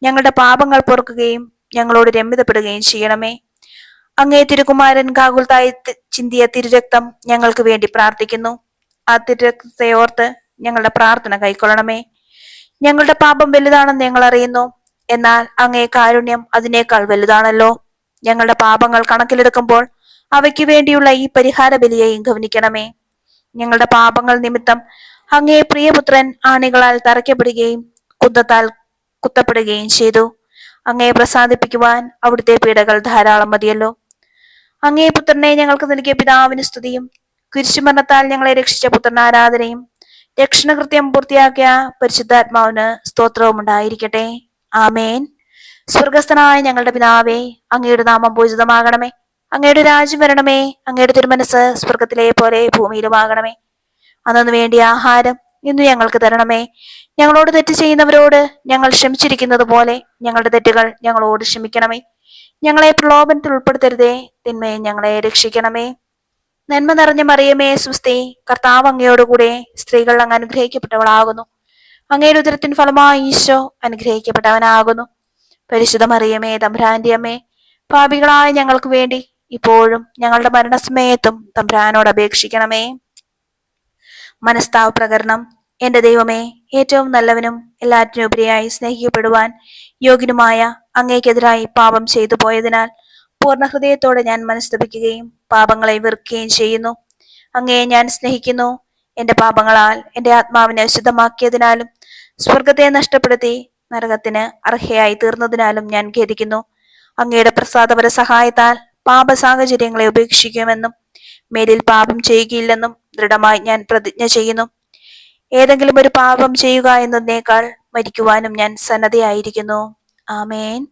ഞങ്ങളുടെ പാപങ്ങൾ പൊറുക്കുകയും ഞങ്ങളോട് രമ്യതപ്പെടുകയും ചെയ്യണമേ. അങ്ങേ തിരുകുമാരൻ ഗാഗുൽത്തായി ചിന്തിയ തിരുരക്തം ഞങ്ങൾക്ക് വേണ്ടി പ്രാർത്ഥിക്കുന്നു. അതിരക്തത്തെ ഓർത്ത് ഞങ്ങളുടെ പ്രാർത്ഥന കൈക്കൊള്ളണമേ. ഞങ്ങളുടെ പാപം വലുതാണെന്ന് ഞങ്ങൾ അറിയുന്നു, എന്നാൽ അങ്ങേ കാരുണ്യം അതിനേക്കാൾ വലുതാണല്ലോ. ഞങ്ങളുടെ പാപങ്ങൾ കണക്കിലെടുക്കുമ്പോൾ അവയ്ക്ക് വേണ്ടിയുള്ള ഈ പരിഹാര ബലിയെയും ഗവനിക്കണമേ. ഞങ്ങളുടെ പാപങ്ങൾ നിമിത്തം അങ്ങേ പ്രിയപുത്രൻ ആണികളാൽ തറയ്ക്കപ്പെടുകയും കുന്തത്താൽ കുത്തപ്പെടുകയും ചെയ്തു. അങ്ങയെ പ്രസാദിപ്പിക്കുവാൻ അവിടുത്തെ പീഡകൾ ധാരാളം മതിയല്ലോ. അങ്ങേ പുത്രനെ ഞങ്ങൾക്ക് നൽകിയ പിതാവിന് സ്തുതിയും കുരിശുമരണത്താൽ ഞങ്ങളെ രക്ഷിച്ച പുത്രന് ആരാധനയും രക്ഷണകൃത്യം പൂർത്തിയാക്കിയ പരിശുദ്ധാത്മാവിന് സ്തോത്രവും ഉണ്ടായിരിക്കട്ടെ. ആമേൻ. സ്വർഗസ്ഥനായ ഞങ്ങളുടെ പിതാവേ, അങ്ങയുടെ നാമം പൂജിതമാകണമേ. അങ്ങയുടെ രാജ്യം വരണമേ. അങ്ങയുടെ തിരുമനസ് സ്വർഗത്തിലെ പോലെ ഭൂമിയിലുമാകണമേ. അന്നു വേണ്ടിയ ആഹാരം ഇന്ന് ഞങ്ങൾക്ക് തരണമേ. ഞങ്ങളോട് തെറ്റ് ചെയ്യുന്നവരോട് ഞങ്ങൾ ക്ഷമിച്ചിരിക്കുന്നത് പോലെ ഞങ്ങളുടെ തെറ്റുകൾ ഞങ്ങളോട് ക്ഷമിക്കണമേ. ഞങ്ങളെ പ്രലോഭനത്തിൽ ഉൾപ്പെടുത്തരുതേ, തിന്മയെ ഞങ്ങളെ രക്ഷിക്കണമേ. നന്മ നിറഞ്ഞ മറിയമേ സ്വസ്തി, കർത്താവ് അങ്ങയോടുകൂടെ സ്ത്രീകൾ അങ്ങ് അനുഗ്രഹിക്കപ്പെട്ടവളാകുന്നു. അങ്ങയുടെ ഉദരത്തിൻ ഫലമായി ഈശോ അനുഗ്രഹിക്കപ്പെട്ടവനാകുന്നു. പരിശുദ്ധ മറിയമേ തമ്പുരാന്റെ അമ്മേ, പാപികളായ ഞങ്ങൾക്ക് വേണ്ടി ഇപ്പോഴും ഞങ്ങളുടെ മരണസമയത്തും തമ്പുരാനോട് അപേക്ഷിക്കണമേ. മനസ്താവ പ്രകരണം. എന്റെ ദൈവമേ, ഏറ്റവും നല്ലവനും എല്ലാറ്റിനും ഉപരിയായി സ്നേഹിക്കപ്പെടുവാൻ യോഗ്യനുമായ അങ്ങേക്കെതിരായി പാപം ചെയ്തു പോയതിനാൽ പൂർണ്ണ ഹൃദയത്തോടെ ഞാൻ മനസ്തപിക്കുകയും പാപങ്ങളെ വെറുക്കുകയും ചെയ്യുന്നു. അങ്ങയെ ഞാൻ സ്നേഹിക്കുന്നു. എന്റെ പാപങ്ങളാൽ എന്റെ ആത്മാവിനെ അശുദ്ധമാക്കിയതിനാലും സ്വർഗത്തെ നഷ്ടപ്പെടുത്തി നരകത്തിന് അർഹയായി തീർന്നതിനാലും ഞാൻ ഖേദിക്കുന്നു. അങ്ങയുടെ പ്രസാദപര സഹായത്താൽ പാപ സാഹചര്യങ്ങളെ ഉപേക്ഷിക്കുമെന്നും മേലിൽ പാപം ചെയ്യുകയില്ലെന്നും ദൃഢമായി ഞാൻ പ്രതിജ്ഞ ചെയ്യുന്നു. ഏതെങ്കിലും ഒരു പാപം ചെയ്യുക എന്നതിനേക്കാൾ മരിക്കുവാനും ഞാൻ സന്നദ്ധയായിരിക്കുന്നു. ആമേൻ.